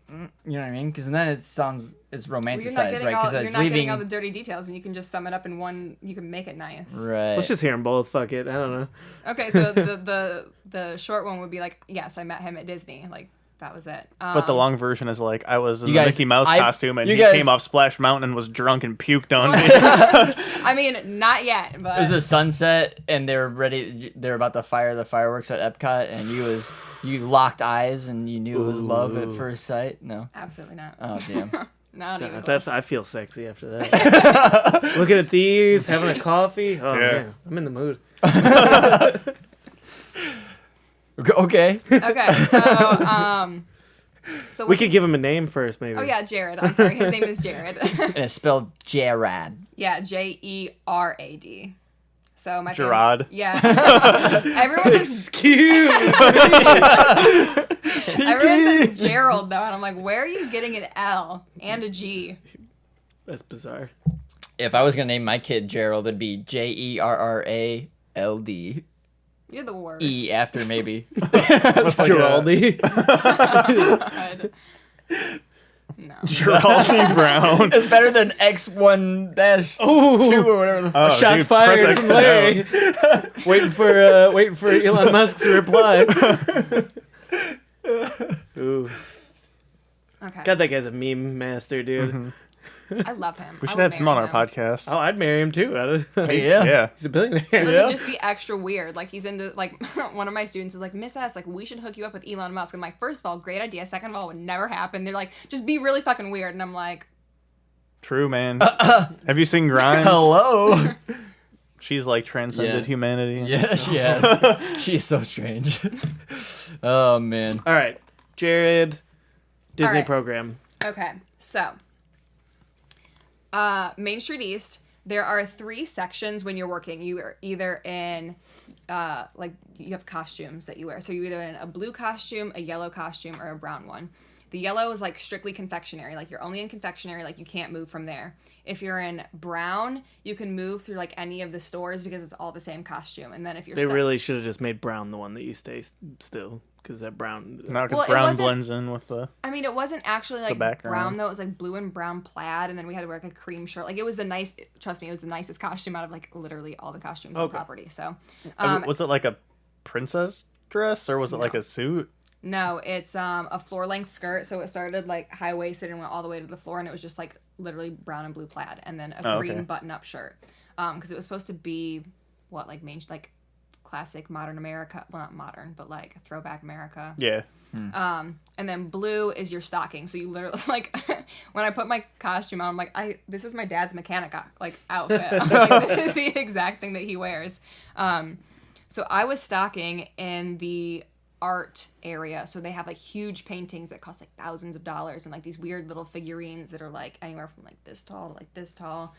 what I mean? Because then it's Well, romanticized, you're not getting right? all, Because you're it's not getting leaving. all the dirty details, and you can just sum it up in one. You can make it nice. Right. Let's just hear them both. Fuck it. I don't know. Okay, so the short one would be like, yes, I met him at Disney. Like that was it. But the long version is like, I was in You the guys- Mickey Mouse I- costume, and you he guys- came off Splash Mountain and was drunk and puked on me. I mean, not yet, but It was a sunset, and they were about to fire the fireworks at Epcot, and you locked eyes, and you knew it was love at first sight. No. absolutely not. Oh damn. Not even That's close. I feel sexy after that. Looking at these, having a coffee. Oh Yeah. man, I'm in the mood. Okay. Okay, so We could give him a name first, maybe. Oh yeah, Jared. I'm sorry, his name is Jared. And it's spelled Jarad. Yeah, Jerad. So my Gerard. Yeah. Everyone says Excuse me. everyone says Gerald though, and I'm like, where are you getting an L and a G? That's bizarre. If I was gonna name my kid Gerald, it'd be Jerrald. Yeah, You're the worst. E after maybe. Giraldi. God. No. Geraldine Brown. It's better than X1-2 or whatever the fuck. Oh, Shots dude, fired press X from to Larry. waiting for Elon Musk's reply. Ooh. Okay. God, that guy's a meme master, dude. Mm-hmm. I love him. We I should would have him on marry our podcast. Oh, I'd marry him too. Yeah. He's a billionaire. Let's Yeah. just be extra weird. Like he's into like one of my students is like, Miss S, like we should hook you up with Elon Musk. I'm like, first of all, great idea. Second of all, would never happen. They're like, just be really fucking weird. And I'm like, True, man. Have you seen Grimes? Hello. She's like transcended Yeah. humanity. Yeah, she has. She's so strange. Oh man. All right, Jared, Disney right. program. okay, so Main Street East. There are 3 sections when you're working. You are either in like you have costumes that you wear. So you're either in a blue costume, a yellow costume, or a brown one. The yellow is like strictly confectionery. Like you're only in confectionery, like you can't move from there. If you're in brown, you can move through like any of the stores because it's all the same costume. And then if you're They stuck- really should have just made brown the one that you stay still, because that brown. No, because Well, it brown wasn't- blends in with the. I mean, it wasn't actually like background. brown though. It was like blue and brown plaid, and then we had to wear like a cream shirt. Like it was trust me, it was the nicest costume out of like literally all the costumes on Okay. property. So, Was it like a princess dress or was it like a suit? no, it's a floor length skirt. So it started like high waisted and went all the way to the floor, and it was just like literally brown and blue plaid, and then a green okay. button up shirt. Because it was supposed to be what like classic modern America. Well, not modern, but like throwback America. Yeah. And then blue is your stocking. So you literally like when I put my costume on, I'm like, this is my dad's mechanic like outfit. I'm like, this is the exact thing that he wears. So I was stocking in the art area. So they have like huge paintings that cost like thousands of dollars and like these weird little figurines that are like anywhere from like this tall to like this tall.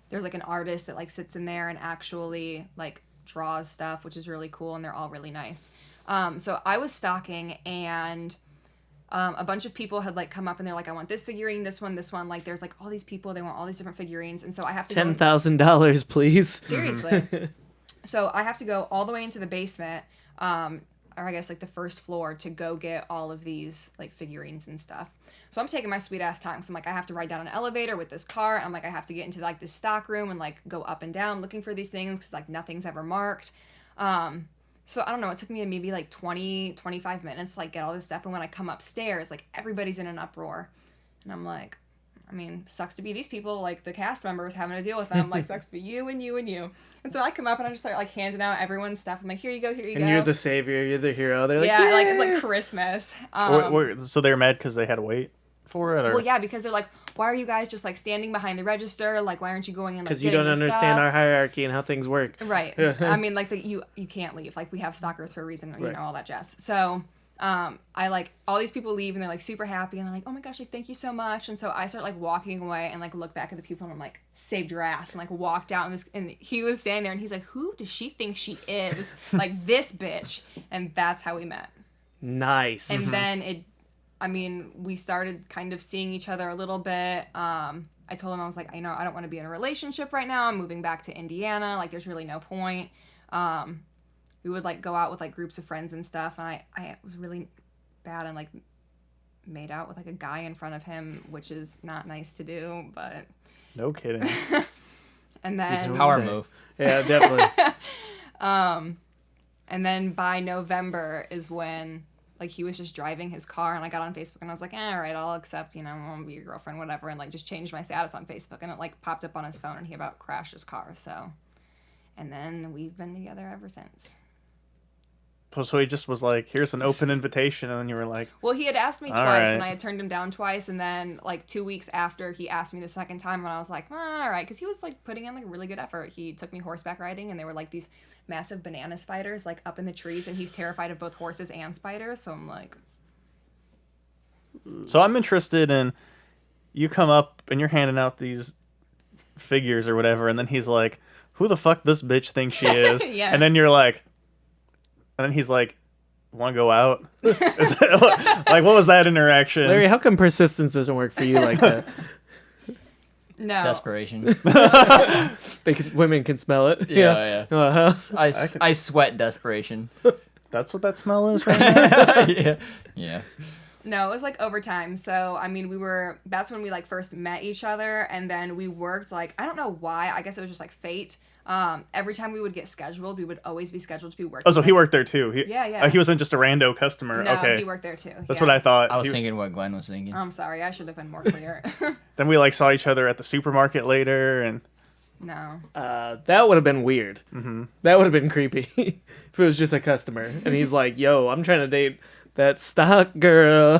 There's like an artist that like sits in there and actually like draws stuff, which is really cool, and they're all really nice. So I was stocking, and a bunch of people had like come up and they're like, I want this figurine, this one. Like there's like all these people, they want all these different figurines, and so I have to $10,000, please. Seriously. So I have to go all the way into the basement, or I guess like the first floor, to go get all of these like figurines and stuff. So I'm taking my sweet ass time. So I'm like, I have to ride down an elevator with this car. I'm like, I have to get into like this stock room and like go up and down looking for these things because like nothing's ever marked. So I don't know, it took me maybe like 25 minutes to like get all this stuff. And when I come upstairs, like everybody's in an uproar. And I'm like, I mean, sucks to be these people, like the cast members having to deal with them. Like, sucks to be you and you and you. And so I come up and I just start like handing out everyone's stuff. I'm like, here you go, here you go. And you're the savior, you're the hero. They're like, yeah, like it's "Yeah." like Christmas. So they're mad because they had to wait for it? Or? Well, yeah, because they're like, why are you guys just like standing behind the register? Like, why aren't you going in? Like, Because you don't understand our hierarchy and how things work. Right. I mean, like you can't leave. Like we have stalkers for a reason, you Right. know, all that jazz. So I like all these people leave and they're like super happy and they're like, oh my gosh, like thank you so much. And so I start like walking away and like look back at the people and I'm like, saved your ass, and like walked out and he was standing there and he's like, who does she think she is? Like this bitch. And that's how we met. Nice. And then we started kind of seeing each other a little bit. I told him, I was like, I don't want to be in a relationship right now. I'm moving back to Indiana. Like, there's really no point. We would, like, go out with, like, groups of friends and stuff. And I was really bad and, like, made out with, like, a guy in front of him, which is not nice to do, but... No kidding. And then... Power Say. move. Yeah, definitely. And then by November is when... like, he was just driving his car, and I got on Facebook, and I was like, all right, I'll accept, I want to be your girlfriend, whatever, and, like, just changed my status on Facebook, and it, like, popped up on his phone, and he about crashed his car, so. And then we've been together ever since. So he just was like, here's an open invitation, and then you were like... Well, he had asked me All twice, right. and I had turned him down twice, and then, like, 2 weeks after, he asked me the second time, and I was like, all right, because he was, like, putting in, like, really good effort. He took me horseback riding, and there were, like, these massive banana spiders, like, up in the trees, and he's terrified of both horses and spiders, so I'm like... So I'm interested in, you come up and you're handing out these figures or whatever, and then he's like, who the fuck this bitch thinks she is? Yeah. And then you're like, and then he's like, want to go out? Like, what was that interaction? Larry, how come persistence doesn't work for you like that? No. Desperation. Women can smell it. Yeah. Uh-huh. I sweat desperation. That's what that smell is right now? Yeah. No, it was like overtime. So, I mean, that's when we like first met each other, and then we worked like, I don't know why, I guess it was just like fate. Every time we would get scheduled, we would always be scheduled to be working. Oh, so he worked there too. Yeah. He wasn't just a rando customer. No, okay. he worked there too. That's what I thought. I was thinking what Glenn was thinking. I'm sorry, I should have been more clear. Then we like saw each other at the supermarket later, and No. That would have been weird. Mm-hmm. That would have been creepy if it was just a customer and he's like, "Yo, I'm trying to date that stock girl."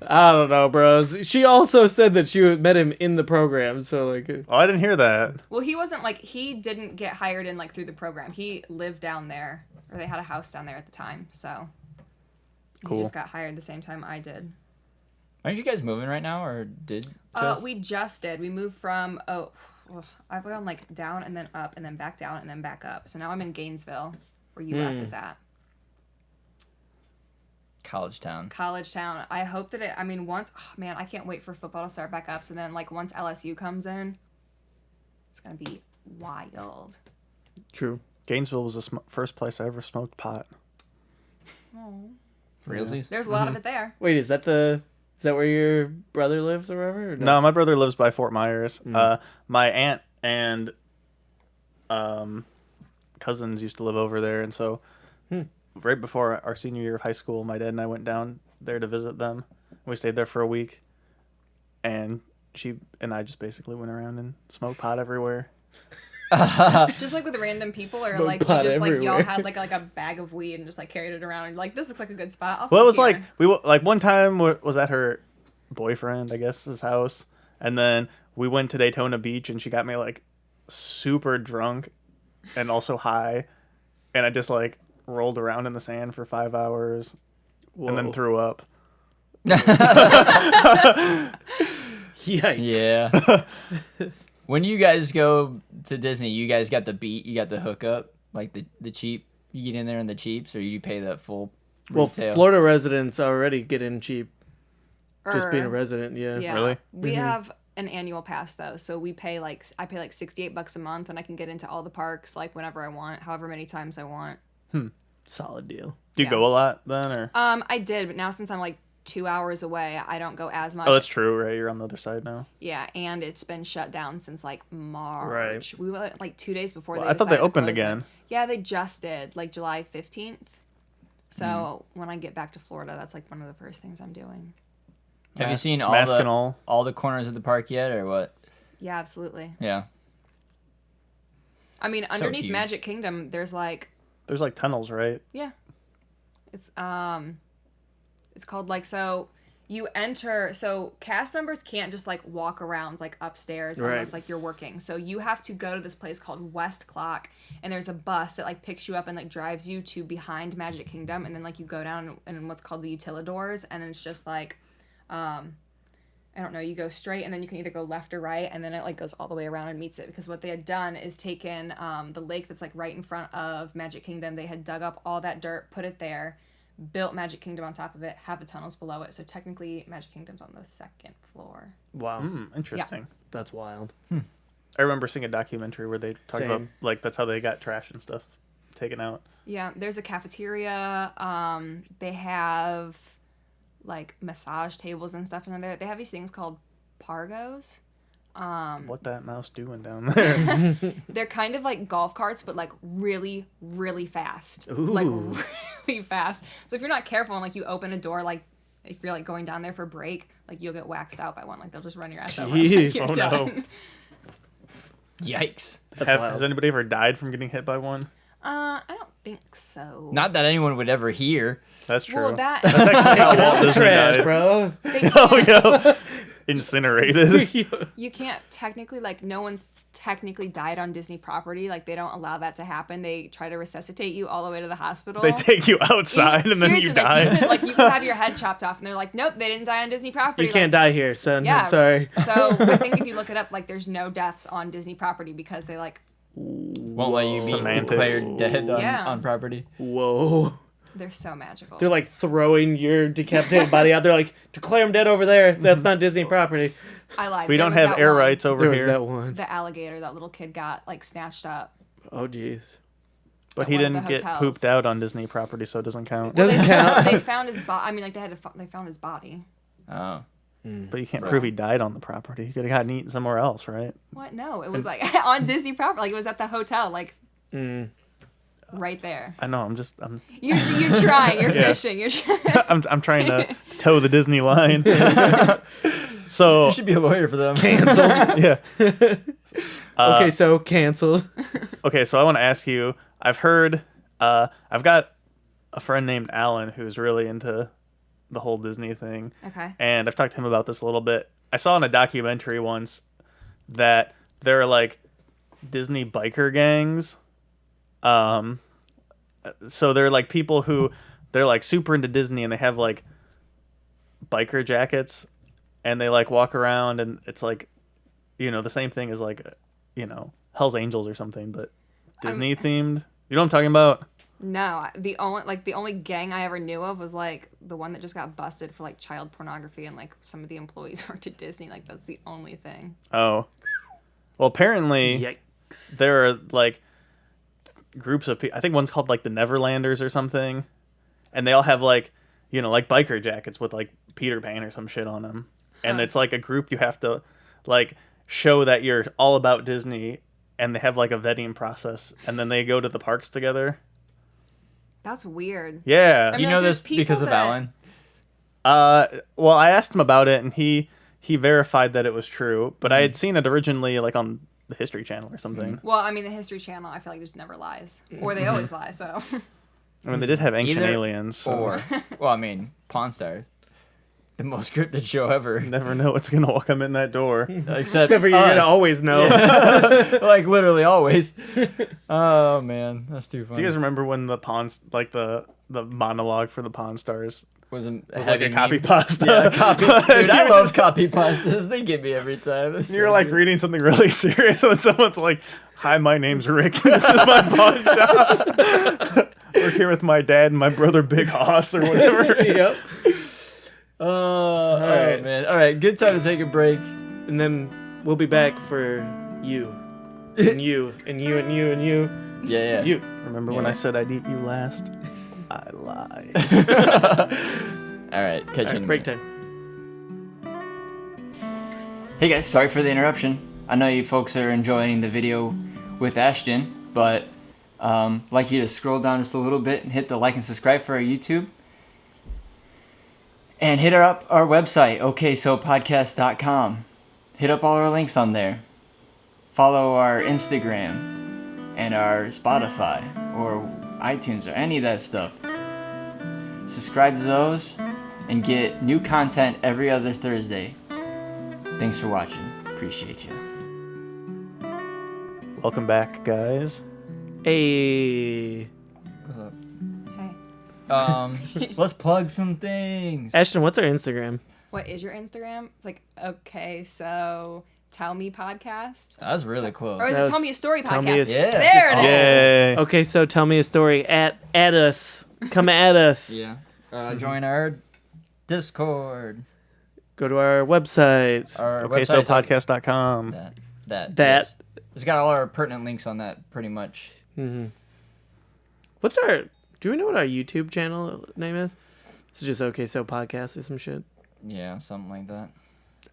I don't know, bros. She also said that she met him in the program, so like. oh, I didn't hear that. Well, he didn't get hired in like through the program. He lived down there, or they had a house down there at the time. So Cool. he just got hired the same time I did. Aren't you guys moving right now, or did? We just did. We moved from I've gone like down and then up and then back down and then back up. So now I'm in Gainesville, where UF is at. College Town. I hope that I can't wait for football to start back up. So then like once LSU comes in, it's gonna be wild. True. Gainesville was the first place I ever smoked pot. Oh. Realsies? There's a lot of it there. Wait, is that where your brother lives or whatever? Or No, my brother lives by Fort Myers. My aunt and cousins used to live over there, and so right before our senior year of high school, my dad and I went down there to visit them. We stayed there for a week, and she and I just basically went around and smoked pot everywhere. Just like with random people, or Smoke like you pot just like y'all everywhere. had like a bag of weed and just like carried it around and like this looks like a good spot. I'll Well, it was smoke like here. like one time was at her boyfriend, I guess, his house, and then we went to Daytona Beach, and she got me like super drunk and also high, and I just like rolled around in the sand for 5 hours, and then Whoa. threw up. Yikes. Yeah. When you guys go to Disney, you guys got the beat, you got the hookup, like the cheap. You get in there in the cheaps, or you pay that full Well, retail? Florida residents already get in cheap. Just being a Or- resident, yeah. Yeah. Really? We have an annual pass though, so I pay like $68 a month, and I can get into all the parks like whenever I want, however many times I want. Solid deal. Do you Yeah. go a lot then, or? I did, but now since I'm like 2 hours away, I don't go as much. Oh, that's true, right? You're on the other side now. Yeah, and it's been shut down since like March. Right. We were like 2 days before Well, they I thought they decided to opened close it. again. Yeah, they just did, like July 15th. So when I get back to Florida, that's like one of the first things I'm doing. Have you seen Mask and all the corners of the park yet, or what? Yeah, absolutely. Yeah. I mean, underneath huge. Magic Kingdom, there's like, There's like tunnels, right? yeah. It's called like, so you enter, so cast members can't just like walk around like upstairs Right. unless like you're working. So you have to go to this place called West Clock, and there's a bus that like picks you up and like drives you to behind Magic Kingdom, and then like you go down in what's called the utilidors, and then it's just like, I don't know, you go straight, and then you can either go left or right, and then it like goes all the way around and meets it, because what they had done is taken the lake that's like right in front of Magic Kingdom, they had dug up all that dirt, put it there, built Magic Kingdom on top of it, have the tunnels below it, so technically Magic Kingdom's on the second floor. Wow. Interesting. That's wild. I remember seeing a documentary where they talk about Same. like that's how they got trash and stuff taken out. Yeah, there's a cafeteria, they have like massage tables and stuff in there. They have these things called pargos. What that mouse doing down there? They're kind of like golf carts, but like really, really fast. Ooh. Like really fast. So if you're not careful and like you open a door, like if you're like going down there for a break, like you'll get waxed out by one. Like they'll just run your ass over. Jeez. Like, Oh, you're no. done. Yikes. That's wild. Has anybody ever died from getting hit by one? I don't think so. Not that anyone would ever hear. That's true. Well, that That's actually how Walt Disney Trash, died. bro. they can't, Oh yeah, incinerated. you can't technically, like, no one's technically died on Disney property. Like, they don't allow that to happen. They try to resuscitate you all the way to the hospital. They take you outside and then you Seriously, die. Like, you could have your head chopped off, and they're like, nope, they didn't die on Disney property. You can't die here, son. Yeah. I'm sorry. So I think if you look it up, like, there's no deaths on Disney property because they like. Won't let you be Semantics. declared dead Yeah. on property. Whoa. They're so magical. They're like throwing your decapitated body out. They're like, declare him dead over there. That's not Disney property. I lied. We There don't was have that air one, rights over There was here. that one. The alligator, that little kid got like snatched up. Oh, jeez. But at he one of didn't the get hotels. pooped out on Disney property, so it doesn't count. Doesn't count. They found his body. I mean, like they found his body. Oh. But you can't So- prove he died on the property. He could have gotten eaten somewhere else, right? What? No, it was like on Disney property. Like it was at the hotel, like right there. I know. You're trying. You're Yeah. fishing. You're trying. I'm trying to toe the Disney line. So You should be a lawyer for them. Canceled. yeah. Okay, so canceled. Okay, so I want to ask you. I've heard. I've got a friend named Alan who's really into the whole Disney thing. Okay. And I've talked to him about this a little bit. I saw in a documentary once that there are like Disney biker gangs. So they're like people who they're like super into Disney and they have like biker jackets and they like walk around and it's like, the same thing as like, Hell's Angels or something, but Disney themed. You know what I'm talking about? No, the only gang I ever knew of was like the one that just got busted for like child pornography and like some of the employees worked at Disney. Like that's the only thing. Oh. Well, apparently Yikes. there are like groups of people. I think one's called like the Neverlanders or something. And they all have like, like biker jackets with like Peter Pan or some shit on them. And it's like a group you have to like show that you're all about Disney and they have like a vetting process and then they go to the parks together. That's weird. Yeah. I Do you mean, know like, this there's people because of that- Alan? Well, I asked him about it and he verified that it was true, but I had seen it originally like on the History Channel or something. Well, I mean, the History Channel, I feel like just never lies, or they always lie. So I mean, they did have Ancient Either Aliens, so Or, well, I mean, Pawn Stars. The most scripted show ever. you never know what's gonna walk them in that door. Except Except for you're going to us. always know. Like, literally always. Oh, man. That's too funny. Do you guys remember when the Pawns, like the monologue for the Pawn Stars was a was like a copy meme. pasta? Yeah, copy. Dude, I love copy pastas. They get me every time. It's You're so like good. reading something really serious, and someone's like, "Hi, my name's Rick. This is my pawn shop. We're here with my dad and my brother Big Hoss or whatever." Yep. All right. man. All right, good time to take a break. And then we'll be back for you. And you. And you. And you. And you. Yeah. You. Remember when I said I'd eat you last? I lied. All right, catch All you in right, a break minute. time. Hey guys, sorry for the interruption. I know you folks are enjoying the video with Ashton, but I'd like you to scroll down just a little bit and hit the like and subscribe for our YouTube. And hit our website, oksopodcast.com. Hit up all our links on there. Follow our Instagram and our Spotify or iTunes or any of that stuff. Subscribe to those and get new content every other Thursday. Thanks for watching. Appreciate you. Welcome back, guys. Hey. What's up? hey, Let's plug some things. Ashton, what's our Instagram? what is your Instagram? It's like okay, so tell me podcast, That was really close. or is That it was tell me a story Tell podcast? Me a- Yeah. There it is. Yay! Okay, so tell me a story. At us. Come at us. Yeah. Join our Discord. Go to our website. Our Okay, website so is on- podcast.com. That. That. yes. It's got all our pertinent links on that, pretty much. What's our... Do we know what our YouTube channel name is? It's just Okay So Podcast or some shit. Yeah, something like that.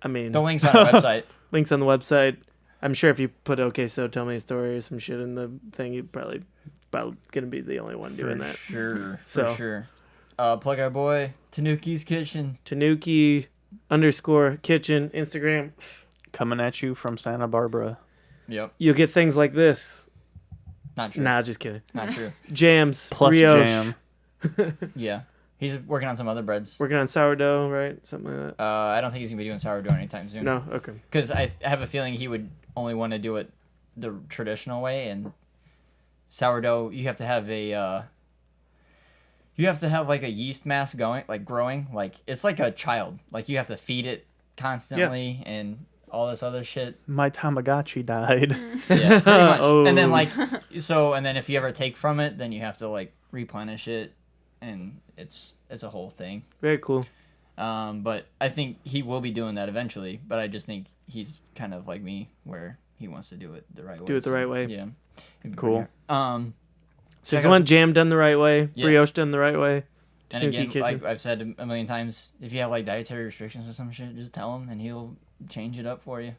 I mean, The link's on our website. links on the website. I'm sure if you put Okay So Tell Me a Story or some shit in the thing, you're probably gonna be the only one doing that. Sure. So- For sure. Plug our boy, Tanuki's Kitchen. Tanuki _kitchen Instagram. Coming at you from Santa Barbara. Yep. You'll get things like this. Not true. Nah, just kidding. Not true. Jams. Plus brioche. jam. Yeah. He's working on some other breads. Working on sourdough, right? Something like that. I don't think he's going to be doing sourdough anytime soon. No, okay. Because I have a feeling he would only want to do it the traditional way, and sourdough, you have to have like a yeast mass growing. Like, it's like a child. Like, you have to feed it constantly and all this other shit. My Tamagotchi died. Yeah, pretty much. Oh. And then and then if you ever take from it, then you have to like replenish it and it's a whole thing. Very cool. But I think he will be doing that eventually. But I just think he's kind of like me, where he wants to do it the right way. Do it the right way. Yeah. Cool. So if you want jam done the right way, Yeah. brioche done the right way, And Snooki again, Kitchen. like I've said a million times, if you have like dietary restrictions or some shit, just tell him and he'll change it up for you.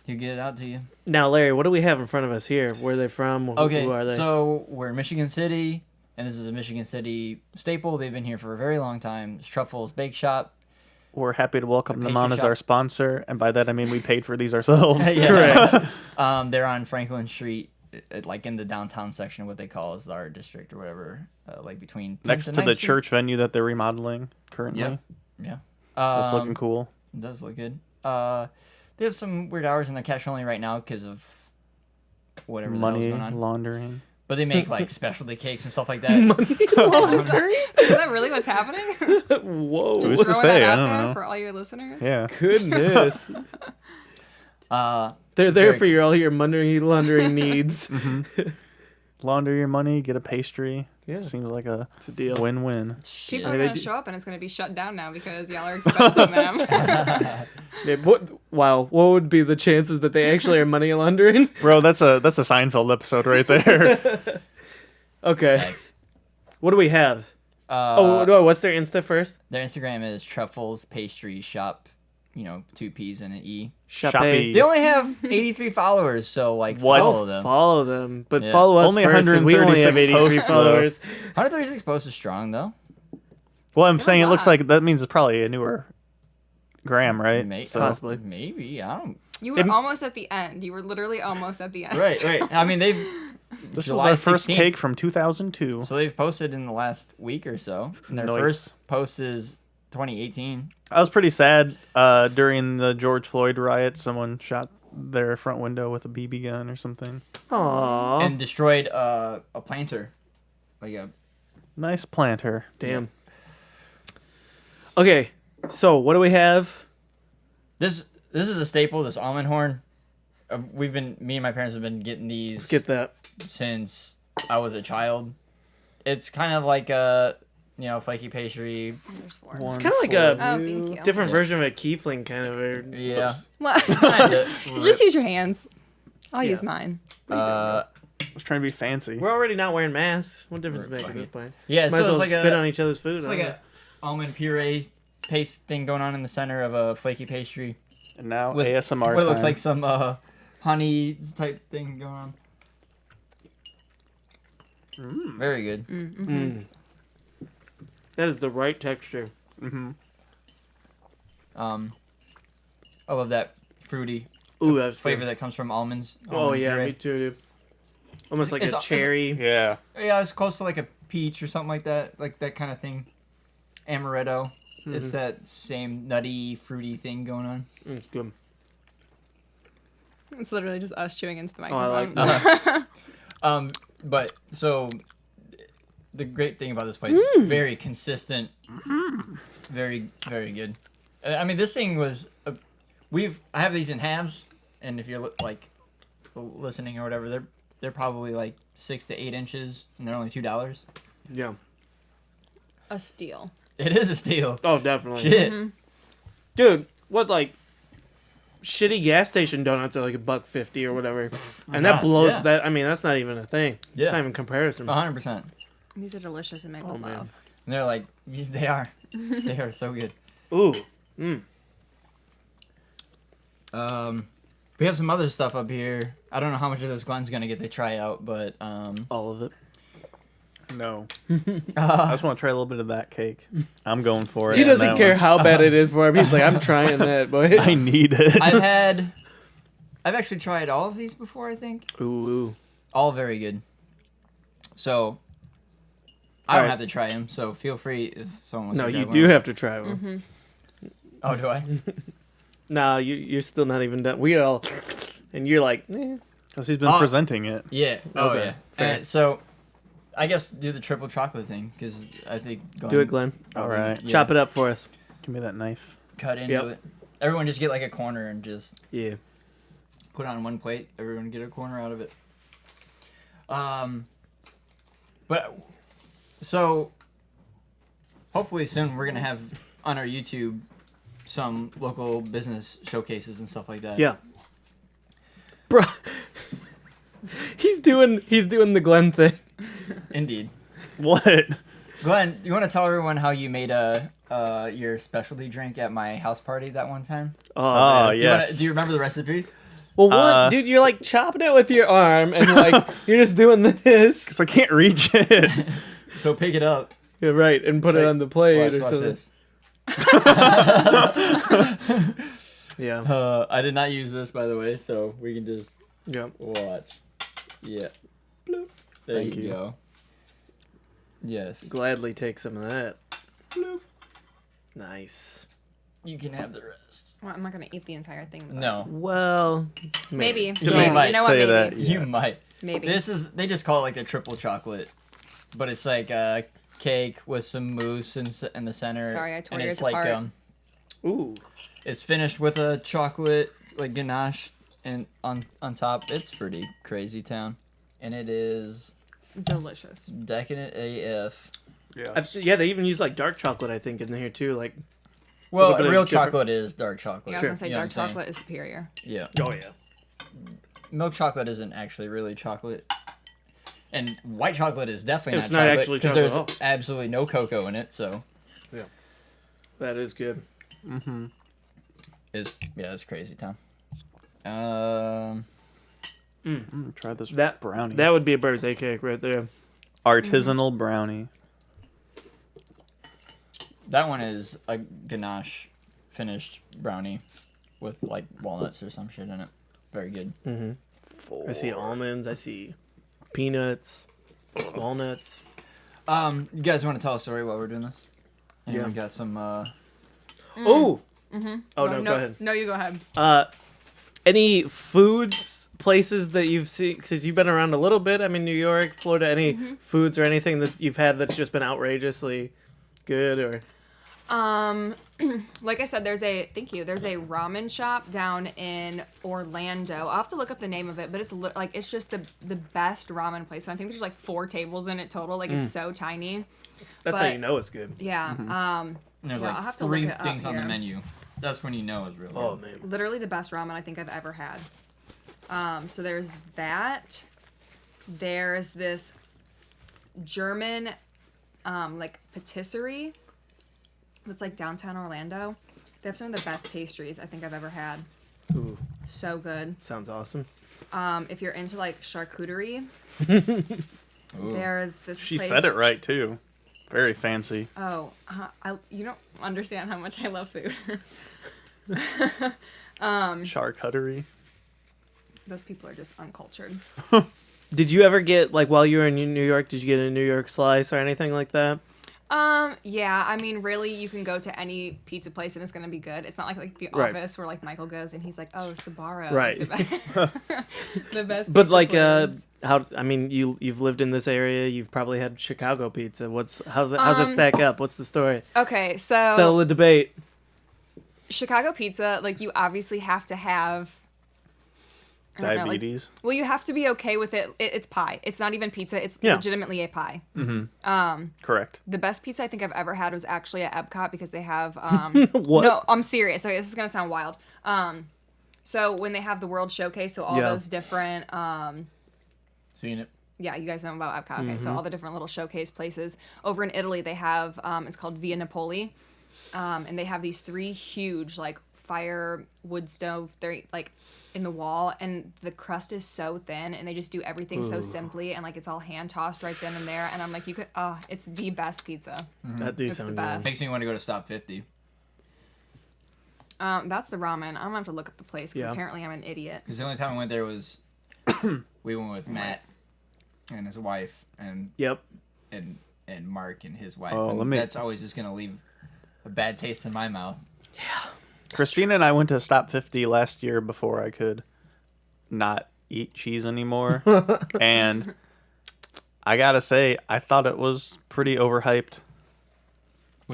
He'll get it out to you. Now, Larry, what do we have in front of us here? Where are they from? Okay, Who are they? so we're in Michigan City, and this is a Michigan City staple. They've been here for a very long time. It's Truffle's Bake Shop. We're happy to welcome A them pastry on as shop. our sponsor, and by that I mean we paid for these ourselves. Yeah. Correct. They're on Franklin Street, like in the downtown section, what they call is the art district or whatever, like between 10th Next and to the 9th Street. church venue that they're remodeling currently. Yep. Yeah. It's looking cool. It does look good. They have some weird hours and they're cash only right now because of whatever the hell's Money going on. laundering. But they make like specialty cakes and stuff like that. Is that really what's happening? Whoa. Who's Just to throwing say? that I out don't there know. for all your listeners. Yeah. Goodness. They're there Very- for all your money laundering needs. Launder your money, get a pastry. Yeah. Seems like a It's a deal. win-win. People I are mean, going to show up and it's going to be shut down now because y'all are expensing them. Yeah, wow. What would be the chances that they actually are money laundering? Bro, that's a Seinfeld episode right there. Okay. Thanks. What do we have? No, what's their Insta first? Their Instagram is Truffle's Pastry Shop. 2 P's and an E. Shoppe. Shoppe. They only have 83 followers, so like What? follow them. Follow them, but Yeah. follow us Only first. 'Cause we only have 136 83 posts, though. followers. 136 posts is strong though. Well, I'm saying it looks lot. like that means it's probably a newer gram, right? So, Possibly. Maybe I don't. You were almost at the end. You were literally almost at the end. Right. I mean they've. This July was our first 16th. cake from 2002. So they've posted in the last week or so. And their Nice. first post is 2018. I was pretty sad during the George Floyd riot. Someone shot their front window with a BB gun or something. Aww. And destroyed a planter. Like a. Nice planter. Damn. Okay, so what do we have? This is a staple. This almond horn. Me and my parents have been getting these Let's get that. since I was a child. It's kind of like a flaky pastry. There's 4. It's kind of like a Oh, thank you. different Yeah. version of a Kiefling kind of. Yeah. Well, Kinda. just use your hands. I'll Yeah. use mine. I was trying to be fancy. We're already not wearing masks. What difference does it make at fuck this it. point? Yeah, Might so as well it's like spit a on each other's food. it's like a almond puree paste thing going on in the center of a flaky pastry And now with ASMR what it looks time. like some honey type thing going on. Very good. That is the right texture. I love that fruity Ooh, that's flavor that comes from almonds. Oh almond yeah, puree. me too, dude. Almost like It's- a cherry. Yeah. Yeah, it's close to like a peach or something like that kind of thing. Amaretto. It's that same nutty, fruity thing going on. It's good. It's literally just us chewing into the Oh, I microphone. like But so the great thing about this place, very consistent, very very good. I mean, this thing was I have these in halves, and if you're like listening or whatever, they're probably like 6 to 8 inches, and they're only $2. Yeah. A steal. It is a steal. Oh, definitely. Shit. Dude, what like shitty gas station donuts are like $1.50 or whatever, and that God, blows yeah. that. I mean, that's not even a thing. Yeah. It's not even comparison. 100%. These are delicious and made with man. love. And they're like, they are. They are so good. Ooh. We have some other stuff up here. I don't know how much of this Glenn's gonna get to try out, but All of it. No. I just want to try a little bit of that cake. I'm going for it. He on doesn't that care one. how bad it is for him. He's like, I'm trying that, boy. I need it. I've actually tried all of these before. I think Ooh. all very good. So I don't Alright. have to try them. So feel free if someone wants No, to. you grab do one. have to try one. Oh, do I? Nah, you're still not even done. We all, and you're like, eh. Because he's been Oh. presenting it. Yeah. Oh Okay, yeah. fair. And so I guess do the triple chocolate thing because I think. Do it, Glenn. All right. Yeah, Chop it up for us. Give me that knife. Cut into Yep. it. Everyone just get like a corner and just Yeah. put it on one plate. Everyone get a corner out of it. But So, hopefully soon we're gonna have on our YouTube some local business showcases and stuff like that. Yeah. Bro, he's doing the Glenn thing. Indeed. What? Glenn, you want to tell everyone how you made your specialty drink at my house party that one time? Oh, man. yes. Do you remember the recipe? Well, what, dude? You're like chopping it with your arm, and like you're just doing this. Because I can't reach it. So pick it up. Yeah, right, and put it on the plate or Watch something. this. Yeah. I did not use this, by the way, so we can just watch. Yeah. Bloop. There Thank you you. go. Yes. Gladly take some of that. Bloop. Nice. You can have the rest. Well, I'm not gonna eat the entire thing. But No. Well, maybe. You Yeah, might you know what? say Maybe. that. You Yeah. might. Maybe. They just call it like the triple chocolate, but it's like a cake with some mousse in the center. Sorry, I tore and yours it's like apart. ooh. It's finished with a chocolate like ganache and on top. It's pretty crazy town, and it is Delicious. decadent AF. Yeah. Yeah, they even use like dark chocolate, I think, in here too. Like, Well, Little bit of real different- chocolate is dark chocolate. Yeah, I was Sure. gonna say You know dark what I'm saying? chocolate is superior. Yeah, oh yeah. milk chocolate isn't actually really chocolate, and white chocolate is definitely It's not not chocolate actually because chocolate there's at all. absolutely no cocoa in it. So That is good. it's crazy town. Try this That brownie. That would be a birthday cake right there. Artisanal brownie. That one is a ganache finished brownie with like walnuts or some shit in it. Very good. I see almonds. I see peanuts, walnuts. You guys want to tell a story while we're doing this? Yeah. We got some. Oh. Oh no, go ahead. No, you go ahead. Any foods, places that you've seen, because you've been around a little bit. I mean, New York, Florida. Any foods or anything that you've had that's just been outrageously good, or Like I said, there's a ramen shop down in Orlando. I'll have to look up the name of it, but it's it's just the best ramen place. And I think there's like 4 tables in it total. Like it's so tiny. that's how But- you know it's good. Yeah. And there's Yeah, like I'll have to 3 look it up things on the here. menu. That's when you know it's real. Oh good. man. Literally the best ramen I think I've ever had. So there's that. There's this German like patisserie that's like downtown Orlando. They have some of the best pastries I think I've ever had. Ooh, So good. sounds awesome. If you're into like charcuterie, Ooh. there's this She place. said it right too. Very fancy. Oh, you don't understand how much I love food. Charcuterie. Those people are just uncultured. Did you ever get, like, while you were in New York, did you get a New York slice or anything like that? Yeah, I mean, really, you can go to any pizza place and it's gonna be good. It's not like the Right. Office where like Michael goes and he's like, "Oh, Sbarro." Right. The best. But pizza like, place. I mean, you've lived in this area. You've probably had Chicago pizza. How's it stack up? What's the story? Okay, so Settle the debate. Chicago pizza, like you obviously have to have I don't know, like- Diabetes. well, you have to be okay with it. It's pie. It's not even pizza. It's Yeah. legitimately a pie. Correct. The best pizza I think I've ever had was actually at Epcot because they have What? No, I'm serious. Okay, this is gonna sound wild. So when they have the World Showcase, so all Yeah. those different Seen it. yeah, you guys know about Epcot. Okay, so all the different little showcase places. Over in Italy, they have it's called Via Napoli, and they have these 3 huge like fire wood stove. They're like in the wall, and the crust is so thin, and they just do everything so simply, and like it's all hand tossed right then and there. And I'm like, you could, it's the best pizza. That do It's the sound best. good. Makes me want to go to Stop 50. That's the ramen. I'm gonna have to look up the place because Yeah. apparently I'm an idiot. Because the only time I went there was we went with Matt and his wife and Yep. Mark and his wife. Oh, and let me- that's always just gonna leave a bad taste in my mouth. Christina and I went to Stop 50 last year before I could not eat cheese anymore. And I gotta say, I thought it was pretty overhyped.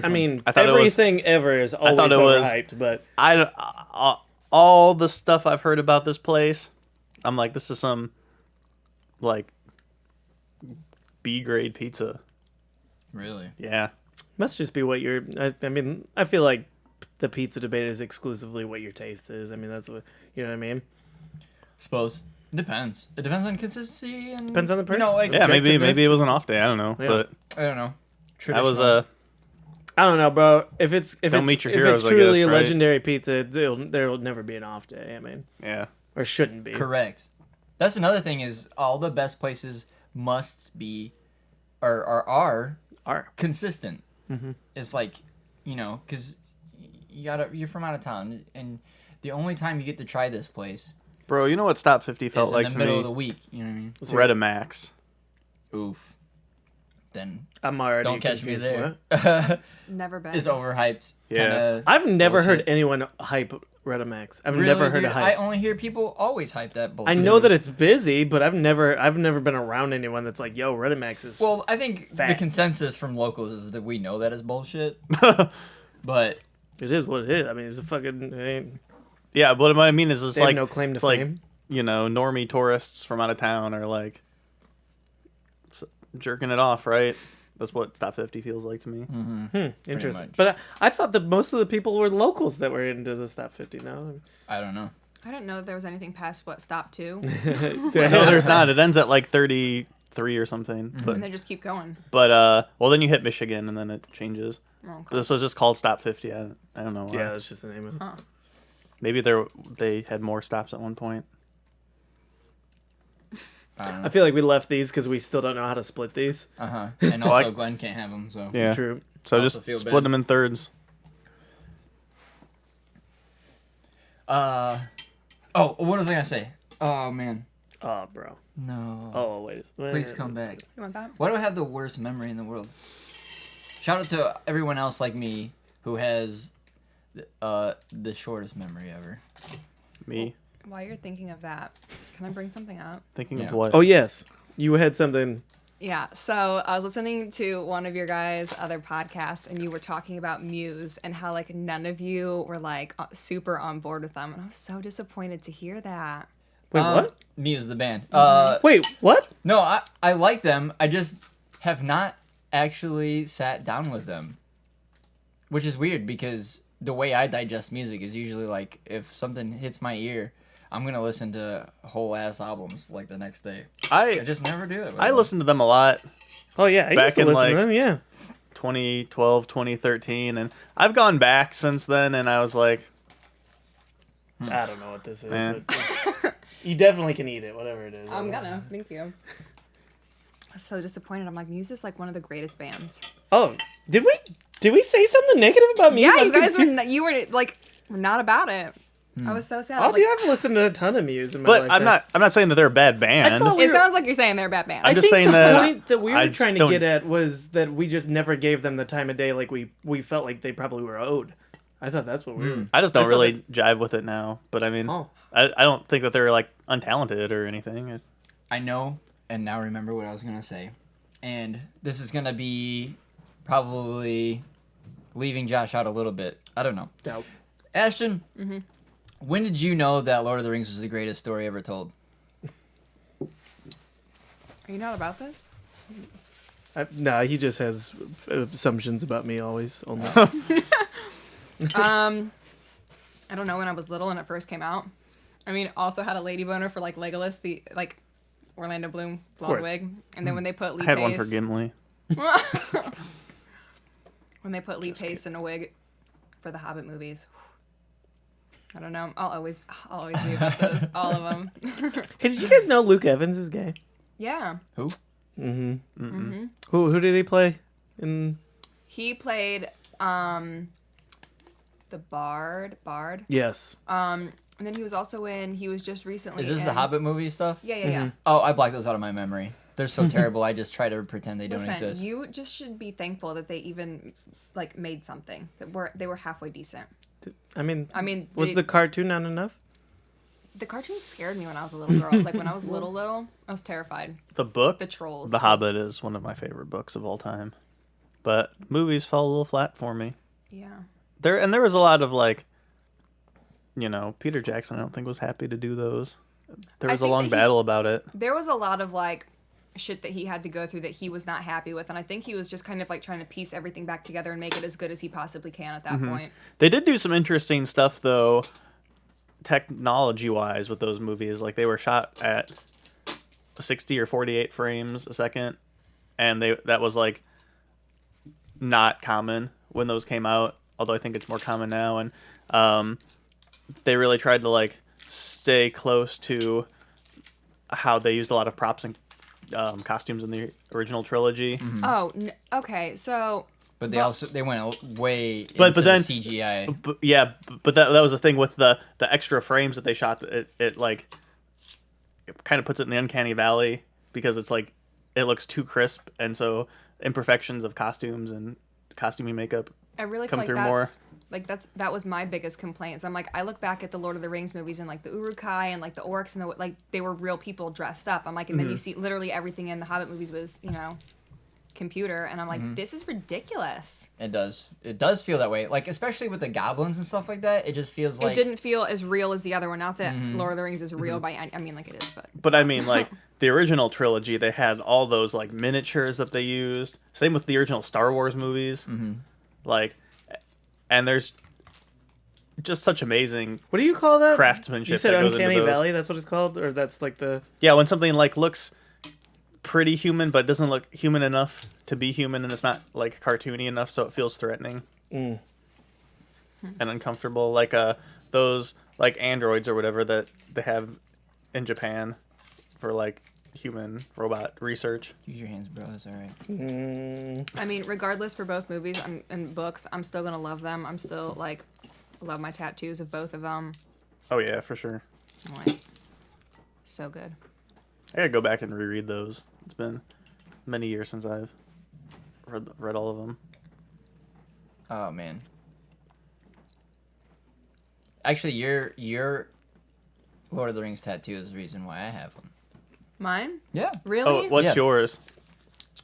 I mean, I thought it was- everything ever is always thought it was- overhyped, but All the stuff I've heard about this place, I'm like, this is some like B grade pizza. Really? Yeah. Must just be what you're. I mean, I feel like the pizza debate is exclusively what your taste is. I mean, that's what you know what I mean. Suppose it depends. It depends on consistency and Depends on the person. You know, like Yeah, maybe Objectiveness. it was an off day. I don't know, Yeah. but I don't know. that was Traditional. I don't know, bro. If Don't it's meet your if heroes, it's I truly guess, a right? legendary pizza, there'll never be an off day. I mean, yeah. or shouldn't be. Correct. That's another thing is all the best places must be or are consistent. Mm-hmm. It's like, you know, because you're from out of town, and the only time you get to try this place Bro, you know what Stop 50 felt is like in to the middle me? of the week. You know what I mean? Redemax. Oof. Then I'm already don't catch me confused. there. What? Never been. It's overhyped. Yeah. Kinda I've never heard bullshit. anyone hype Redemax. I've Really, never heard dude, a hype. I only hear people always hype that bullshit. I know that it's busy, but I've never been around anyone that's like, "Yo, Redemax is." Well, I think the Fact. consensus from locals is that we know that is bullshit. But it is what it is. I mean, it's a fucking. Yeah, but what I mean is, it's They have like no claim to it's like, fame. you know, normie tourists from out of town are like jerking it off, right? That's what Stop 50 feels like to me. Interesting. much. But I thought that most of the people were locals that were into the Stop 50. No, I don't know. I didn't know that there was anything past what Stop 2, No, there's not. It ends at like 33 or something. But and they just keep going. well, then you hit Michigan and then it changes. Oh, okay. But this was just called Stop 50. I don't know why. yeah, that's just the name of it. Huh. Maybe they had more stops at one point. I don't I know. feel like we left these because we still don't know how to split these. And Well, also Glenn can't have them, so. Yeah. True. So Also just feel split bad. them in thirds. Oh, what was I gonna say? Oh man. Oh, bro. No. Oh, wait. Please come back. You want that? Why do I have the worst memory in the world? Shout out to everyone else like me who has the shortest memory ever. Me While you're thinking of that, can I bring something up? thinking Yeah. of what? Oh, yes. You had something. Yeah, so I was listening to one of your guys' other podcasts, and you were talking about Muse and how like none of you were like super on board with them, and I was so disappointed to hear that. Wait, what? Muse the band. Wait, what? No, I like them. I just have not actually sat down with them. Which is weird because the way I digest music is usually like if something hits my ear, I'm going to listen to whole ass albums like the next day. I I just never do it. with I them. listened to them a lot. Oh, yeah. I Back used to in, listen like- to them, yeah. 2012, 2013, and I've gone back since then, and I was like, I don't know what this is. Eh. But you definitely can eat it, whatever it is. I'm gonna. Thank you. I was so disappointed. I'm like, Muse is like one of the greatest bands. Oh, did we say something negative about me? Yeah, I'm you guys were confused. you were like not about it. I was so sad. I Oh, was dude, like, I've listened to a ton of Muse in my but life. I'm not saying that they're a bad band. thought it sounds like you're saying they're a bad band. I'm I just think saying the that point that we I were just trying to don't- get at was that we just never gave them the time of day like we felt like they probably were owed. I thought that's what we were. I just don't thought really jive with it now. But I mean, Oh. I don't think that they're like untalented or anything. I know and now remember what I was going to say. And this is going to be probably leaving Josh out a little bit. I don't know. No. Ashton, when did you know that Lord of the Rings was the greatest story ever told? Are you not about this? Nah, he just has assumptions about me always. Only. I don't know when I was little and it first came out. I mean, also had a lady boner for like Legolas, the like Orlando Bloom blonde course. wig, and then when they put Lee I had Pace, one for Gimli. when they put Lee Pace in a wig for the Hobbit movies. I don't know. I'll always be about those. All of them. Hey, did you guys know Luke Evans is gay? Yeah. Who? Who did he play? In He played the Bard. yes. And then he was also he was just recently Is this in, the Hobbit movie stuff? Yeah, yeah. Oh, I blacked those out of my memory. They're so terrible. I just try to pretend they don't Listen, exist. you just should be thankful that they even like made something that they were halfway decent. I mean, was they- the cartoon not enough? The cartoon scared me when I was a little girl. Like when I was little, I was terrified. The book, The Trolls. The Hobbit, is one of my favorite books of all time. But movies fell a little flat for me. Yeah. There was a lot of like, you know, Peter Jackson. I don't think was happy to do those. There I was a think long that battle about it. There was a lot of like shit that he had to go through that he was not happy with, and I think he was just kind of like trying to piece everything back together and make it as good as he possibly can at that point. They did do some interesting stuff though, technology wise, with those movies. Like they were shot at 60 or 48 frames a second, and that was like not common when those came out, although I think it's more common now. And they really tried to like stay close to how they used a lot of props and costumes in the original trilogy. Oh, okay. So, But they went way into But then the CGI. But that was the thing with the extra frames that they shot. It like it kind of puts it in the uncanny valley because it's like it looks too crisp, and so imperfections of costumes and costuming makeup I really come feel through more. that was my biggest complaint. Is I'm like, I look back at the Lord of the Rings movies and like the Uruk-hai and like the orcs and like they were real people dressed up. I'm like, and then you see literally everything in the Hobbit movies was computer, and I'm like, this is ridiculous. It does feel that way. Like especially with the goblins and stuff like that, it just feels like It didn't feel as real as the other one. Not that Lord of the Rings is real I mean, like it is, But I mean, like the original trilogy, they had all those like miniatures that they used. Same with the original Star Wars movies. Like, and there's just such amazing What do you call that? craftsmanship. You said that goes into Uncanny those. Valley. That's what it's called, or that's like the. Yeah, when something like looks pretty human but doesn't look human enough to be human, and it's not like cartoony enough so it feels threatening and uncomfortable, like those like androids or whatever that they have in Japan for like human robot research. use your hands, bro. That's all right. I mean, regardless for both movies and books, I'm still gonna love them. I'm still like love my tattoos of both of them. Oh yeah, for sure. I'm like, so good. I gotta go back and reread those. It's been many years since I've read all of them. Oh man. Actually, your Lord of the Rings tattoo is the reason why I have one. Mine? Yeah. Really? Oh, what's Yeah. yours?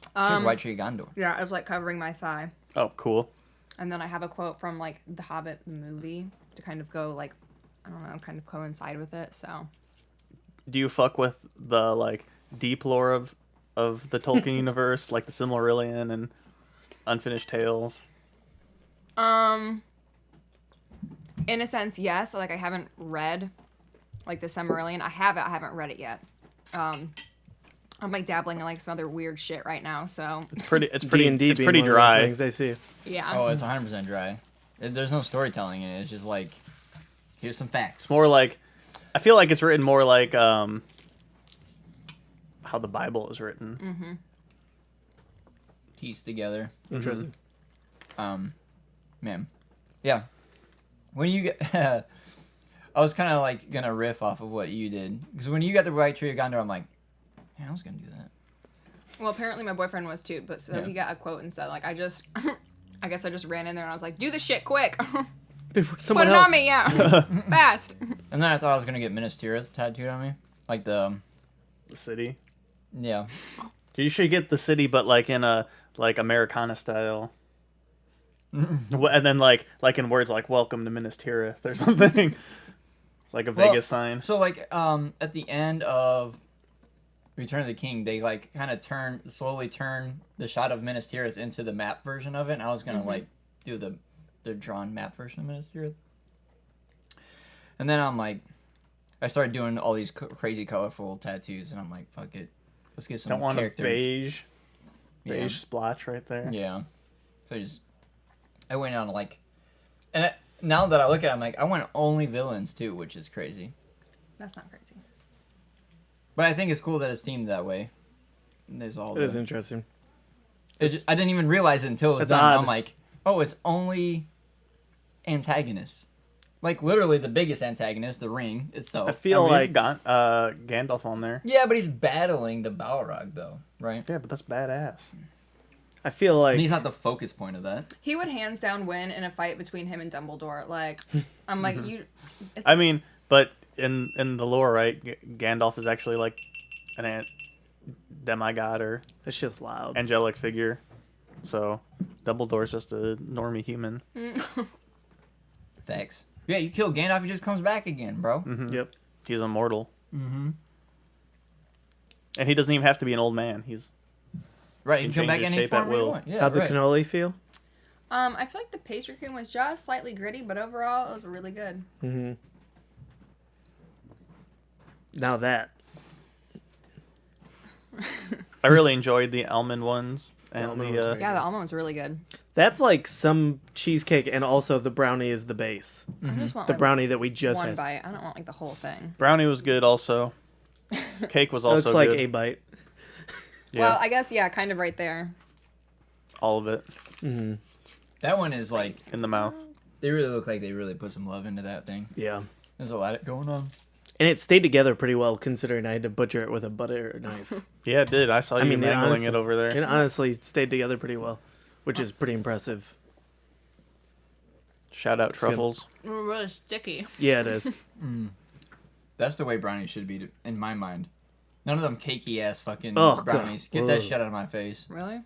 She's White Tree Gondor. Yeah, I was like covering my thigh. Oh, cool. And then I have a quote from like The Hobbit the movie to kind of go like, I don't know, kind of coincide with it. So Do you fuck with the like deep lore of the Tolkien universe, like the Silmarillion and Unfinished Tales? in a sense, yes. Like I haven't read like the Silmarillion. I haven't read it yet. I'm like dabbling in like some other weird shit right now. So It's pretty D&D it's being pretty one of those dry. things I see. yeah. Oh, it's 100% dry. There's no storytelling in it. It's just like, here's some facts. More like, I feel like it's written more like how the Bible is written. Pieced together. Interesting. Man. Yeah. When you get... I was kind of like going to riff off of what you did. Because when you got the White Tree of Gondor, I'm like, yeah, I was going to do that. Well, apparently my boyfriend was too, but so Yeah. he got a quote instead. Like I guess I just ran in there and I was like, "Do the shit quick, Before put someone it else. on me, yeah, fast." And then I thought I was going to get Minas Tirith tattooed on me. Like the... The city. Yeah. You should get the city, but like in a like Americana style. And then like in words like "Welcome to Minas Tirith" or something, like a Well, Vegas sign. So like at the end of Return of the King, they like kind of slowly turn the shot of Minas Tirith into the map version of it. And I was gonna like do the drawn map version of Minas Tirith. And then I'm like, I started doing all these crazy colorful tattoos, and I'm like, fuck it, let's get some Don't want a characters. beige splotch right there. Yeah. So I went on like, and now that I look at it, I'm like, I went only villains too, which is crazy. That's not crazy. But I think it's cool that it's themed that way. There's all It is interesting. I didn't even realize it until it was It's done. odd. I'm like, oh, it's only antagonists. Like literally the biggest antagonist, the ring itself. I feel like got Gandalf on there. Yeah, but he's battling the Balrog though, right? Yeah, but that's badass. I feel like And he's not the focus point of that. He would hands down win in a fight between him and Dumbledore. Like I'm like you. It's, I mean, but in the lore, right? Gandalf is actually like an demigod or that shit's loud. angelic figure. So Dumbledore's just a normie human. Thanks. Yeah, you kill Gandalf, he just comes back again, bro. Yep. He's immortal. And he doesn't even have to be an old man. He's Right, can you can come back change his any shape at form you will. want. Yeah, How'd the right. cannoli feel? I feel like the pastry cream was just slightly gritty, but overall it was really good. Mm-hmm. Now that. I really enjoyed the almond ones and Almond the was very Yeah, the almond was really good. That's like some cheesecake, and also the brownie is the base. I just want The like, brownie that we just one had. bite. I don't want like the whole thing. brownie was good also. Cake was It also looks like good. a bite. Yeah, Well, I guess kind of right there. all of it Mm-hmm. That one is like, in the mouth. they really look like they really put some love into that thing. Yeah. There's a lot going on. And it stayed together pretty well, considering I had to butcher it with a butter knife. Yeah, it did. I saw you I mean, it mangling honestly- it over there. It honestly stayed together pretty well, which is pretty impressive. Shout out good. Truffles. Really sticky. Yeah, it is. That's the way brownies should be, in my mind. None of them cakey ass fucking Oh, God. brownies. Get that Ugh. shit out of my face. Really?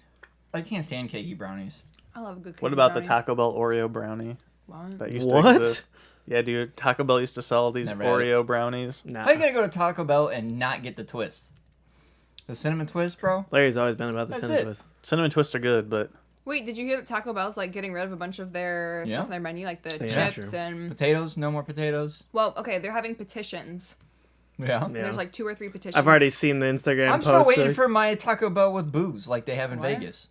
I can't stand cakey brownies. I love a good. What cookie about the brownie. Taco Bell Oreo brownie What? that used to What? exist? Yeah, dude. Taco Bell used to sell these Never had it. Oreo brownies. Nah. How you gonna go to Taco Bell and not get the twist? The cinnamon twist, bro? Larry's always been about the That's cinnamon it. twist. Cinnamon twists are good, but Wait, did you hear that Taco Bell's like getting rid of a bunch of their Yeah. stuff on their menu, like the Yeah, chips true. and Potatoes? No more potatoes? well, okay, they're having petitions. Yeah. And there's like 2 or 3 petitions. I've already seen the Instagram I'm post. still waiting like- for my Taco Bell with booze like they have in What? Vegas.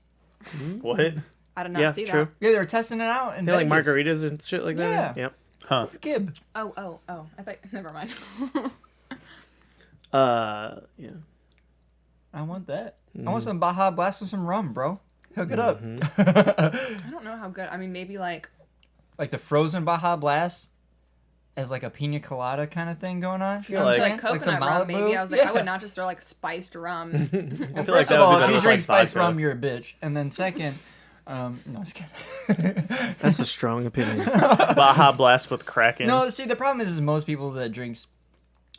what? I did not Yeah, see true. Yeah, they were testing it out in Yeah, like Vegas. margaritas and shit like that. Yeah. Yep. Huh. Gib. that. Oh. I thought. Never mind. Yeah. I want that. I want some Baja Blast with some rum, bro. Hook it up. I don't know how good. I mean, maybe like Like the frozen Baja Blast as like a pina colada kind of thing going on. You know feel what I'm like- saying? coconut some rum. Maybe Malibu. I was like, I Yeah. would not just throw like spiced rum. Well, I feel like first that of all, would be if better you with, drink like, spiced vodka. rum, you're a bitch. And then second, no, I'm just kidding. That's a strong opinion. Baja Blast with Kraken. No, see, the problem is most people that drinks,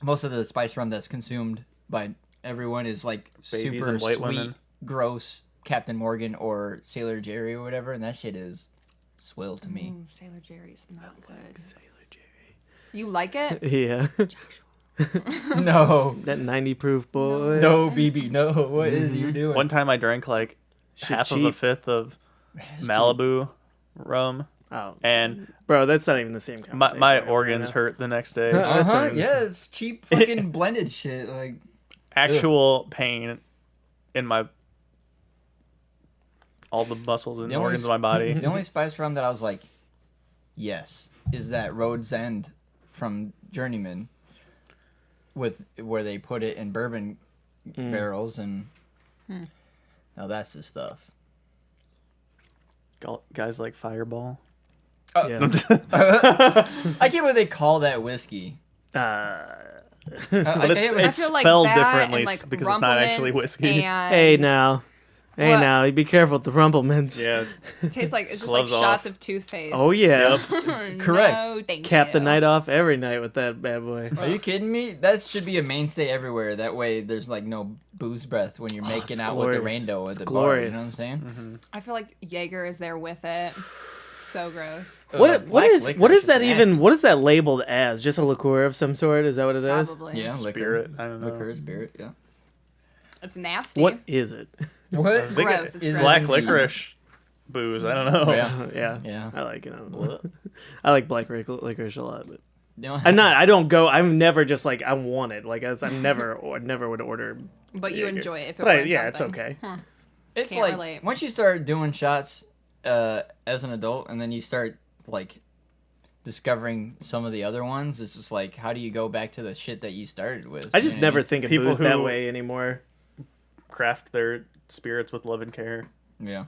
most of the spice rum that's consumed by everyone is like Babies super and white sweet, women. gross Captain Morgan or Sailor Jerry or whatever, and that shit is swill to me. Ooh, Sailor Jerry's not good. Sailor Jerry. You like it? Yeah. No, That 90 proof boy. no, BB, no. What is you doing? One time I drank like half of a cheap. fifth of Malibu rum, Oh, and bro, that's not even the same conversation. my right organs now. hurt the next day. That's not Uh-huh, even the yeah, it's cheap fucking blended shit. Like, Actual pain in my all the muscles and The only organs of my body. the only spice rum that I was like, yes, is that Rhodes End from Journeyman, with where they put it in bourbon barrels, and now that's the stuff. Guys like Fireball. Yeah. I can't believe they call that whiskey. But it's I feel like spelled that differently and, like, because it's not actually Rumplemans whiskey. And Hey now. Hey What? now, be careful with the Rumplemans. Yeah, It tastes like it's just like Gloves shots off. of toothpaste. Oh yeah. Correct. No, thank Cap the you. night off every night with that bad boy. Are you kidding me? That should be a mainstay everywhere. That way, there's like no booze breath when you're making it's out with the glorious. rainbow at the It's bar. You glorious. know what I'm saying? I feel like Jaeger is there with it. So gross. What Black is licorice that nasty. even? What is that labeled as? Just a liqueur of some sort? Is that what it is? Probably. Yeah, liquor. Spirit. I don't know. Liquor, spirit. Yeah. It's nasty. What is it? What? I think Gross, it's it's gross. black licorice booze. I don't know. Oh, yeah. Yeah, Yeah. I like it. I don't know. I like black licorice a lot, but You know, I'm not. I don't go. I'm never just like I want it. Like I never would order. But you Jaeger. enjoy it if it But were yeah, it's something. okay. It's Can't like relate. once you start doing shots as an adult, and then you start like discovering some of the other ones. It's just like, how do you go back to the shit that you started with? I just You know what never think of People booze that who- way anymore. Craft their spirits with love and care. Yeah.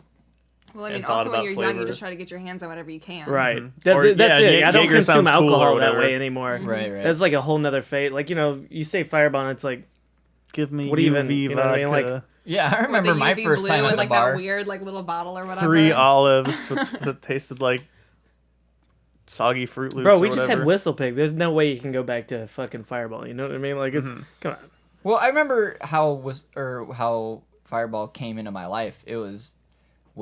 Well, I And mean, thought also when about you're young, you flavors. just try to get your hands on whatever you can. Right. Mhm. That's, Or, that's yeah, it. I don't Jaeger consume sounds cool or alcohol that whatever. way anymore. Right. Right. That's like a whole nother fate. Like, you know, you say Fireball, and it's like, Give me What do you even- UV you know what I mean? vodka, Like- yeah, I With remember the my UV first blue time at and the like bar. that weird like little bottle or whatever. 3 olives that tasted like soggy Fruit Loops. bro, or we just had whatever. Whistle Pig. There's no way you can go back to fucking Fireball. You know what I mean? Like, it's come on. Well, I remember how Fireball came into my life. It was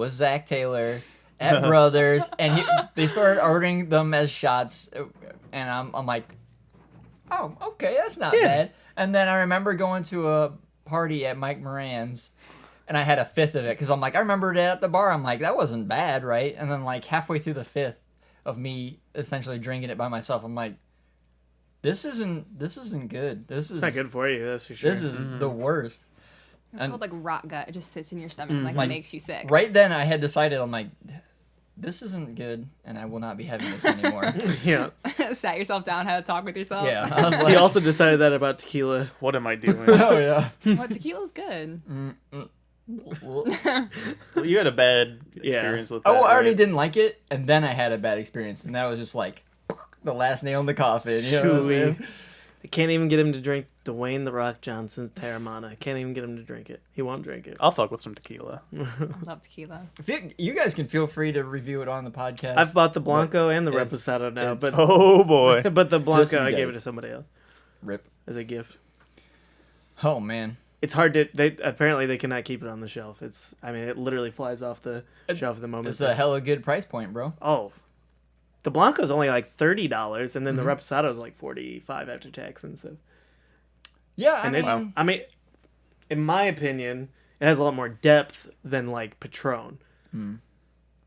Zach Taylor at Brothers, and they started ordering them as shots, and I'm like, oh, okay, that's not Yeah. bad. And then I remember going to a party at Mike Moran's, and I had a fifth of it because I'm like, I remembered it at the bar. I'm like, that wasn't bad, right? And then like halfway through the fifth of me essentially drinking it by myself, I'm like, this isn't good. This is It's not good for you, that's for sure. This is the worst. It's called like rot gut. It just sits in your stomach and like makes you sick. Right then, I had decided, I'm like, this isn't good, and I will not be having this anymore. Yeah. Sat yourself down, had a talk with yourself. Yeah. I was He like, also decided that about tequila. What am I doing? oh yeah. What, tequila's good. Well, you had a bad experience with that. Oh, I already right? didn't like it, and then I had a bad experience, and that was just like the last nail in the coffin. You know what I'm saying? I can't even get him to drink Dwayne The Rock Johnson's Terramana. I can't even get him to drink it. He won't drink it. I'll fuck with some tequila. I love tequila. You guys can feel free to review it on the podcast. I've bought the Blanco and the It's- Reposado now, but Oh boy. but the Blanco you I gave it guys. to somebody else Rip. as a gift. Oh man. It's hard to. They apparently they cannot keep it on the shelf. It literally flies off the shelf at the moment. It's a hella good price point, bro. Oh, the Blanco's only like $30, and then the Reposado's like $45 after tax and stuff. Yeah, I mean, in my opinion, it has a lot more depth than like Patron.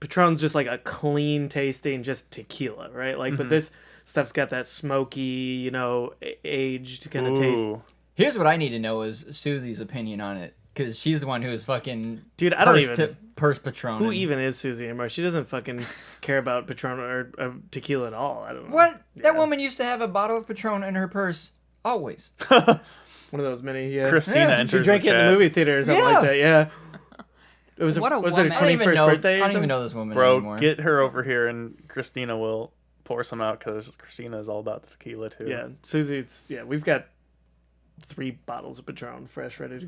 Patron's just like a clean tasting, just tequila, right? Like, but this stuff's got that smoky, aged kind of taste. Ooh. here's what I need to know is Susie's opinion on it, because she's the one who is fucking Dude, I don't even. purse Patron. Who even is Susie anymore? She doesn't fucking care about Patron or tequila at all. I don't know. What? That Yeah. woman used to have a bottle of Patron in her purse always. One of those many. Yeah. Christina Yeah, enters She drank the it in chat. the movie theater or something like that. Yeah. It was What a was it her woman. I don't even 21st know. birthday? I Or don't even something? know this woman Bro, anymore. get her over here and Christina will pour some out because Christina is all about the tequila too. Yeah, Susie. We've got 3 bottles of Patron fresh, ready to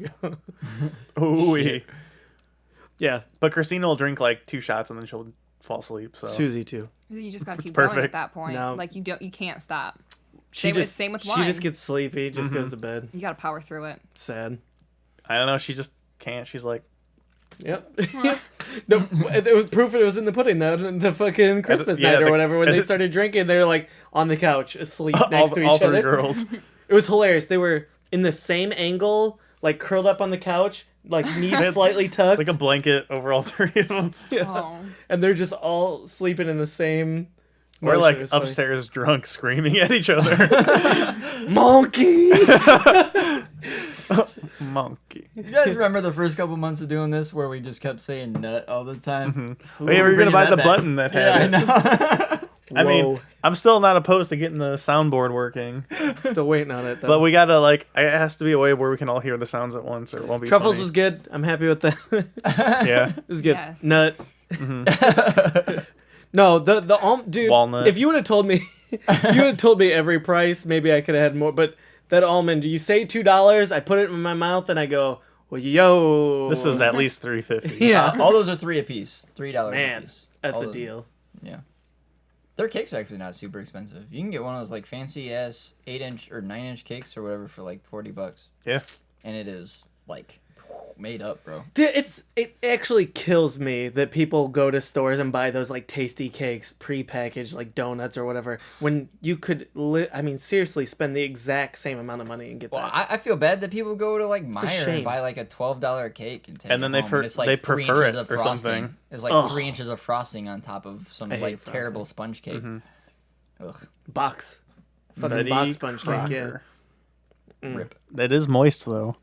go. Ooh. Yeah, But Christina will drink like 2 shots and then she'll fall asleep. So Susie too. You just gotta keep Perfect. going at that point. No. Like you can't stop. She Same with She wine. just gets sleepy, just goes to bed. You gotta power through it. Sad. I don't know. She just can't. She's like, Yep. No, it was proof it was in the pudding though. The fucking Christmas night or whatever when they started drinking, they were like on the couch asleep next to each all 3 other. girls. It was hilarious. They were in the same angle, like curled up on the couch, like knees slightly tucked, Like a blanket over all 3 of them. Yeah. Oh. And they're just all sleeping in the same. We're motion. like It was funny. upstairs drunk screaming at each other. Monkey. Monkey. You guys remember the first couple months of doing this where we just kept saying nut all the time? Oh, yeah, we were going to bringing buy that the back. button that Yeah, I had it. know. I mean, Whoa. I'm still not opposed to getting the soundboard working. Still waiting on it though. But we got to it has to be a way where we can all hear the sounds at once or it won't be Truffles funny. was good. I'm happy with that. It Yeah. was good. Yes. Nut. No, the dude. Walnut. If you would have told me, every price, maybe I could have had more. But that almond, you say $2, I put it in my mouth and I go, well, yo. This is at least $3.50. Yeah. All those are $3 apiece. $3 Man, a piece. that's All a those- deal. Yeah. Their cakes are actually not super expensive. You can get one of those like fancy ass 8-inch or 9-inch cakes or whatever for like $40. Yeah. And it is like made up, bro. Dude, it actually kills me that people go to stores and buy those like tasty cakes pre-packaged like donuts or whatever when you could seriously spend the exact same amount of money and get Well, that. I feel bad that people go to like a Meijer shame. and buy like a $12 cake and take And it then they home, and it's, like, they 3 prefer inches it of or frosting. something. It's like Ugh. 3 inches of frosting on top of some I hate like frosting. terrible sponge cake. Ugh, Box. Fucking Betty box sponge cake, yeah. Crocker. rip. That is moist though.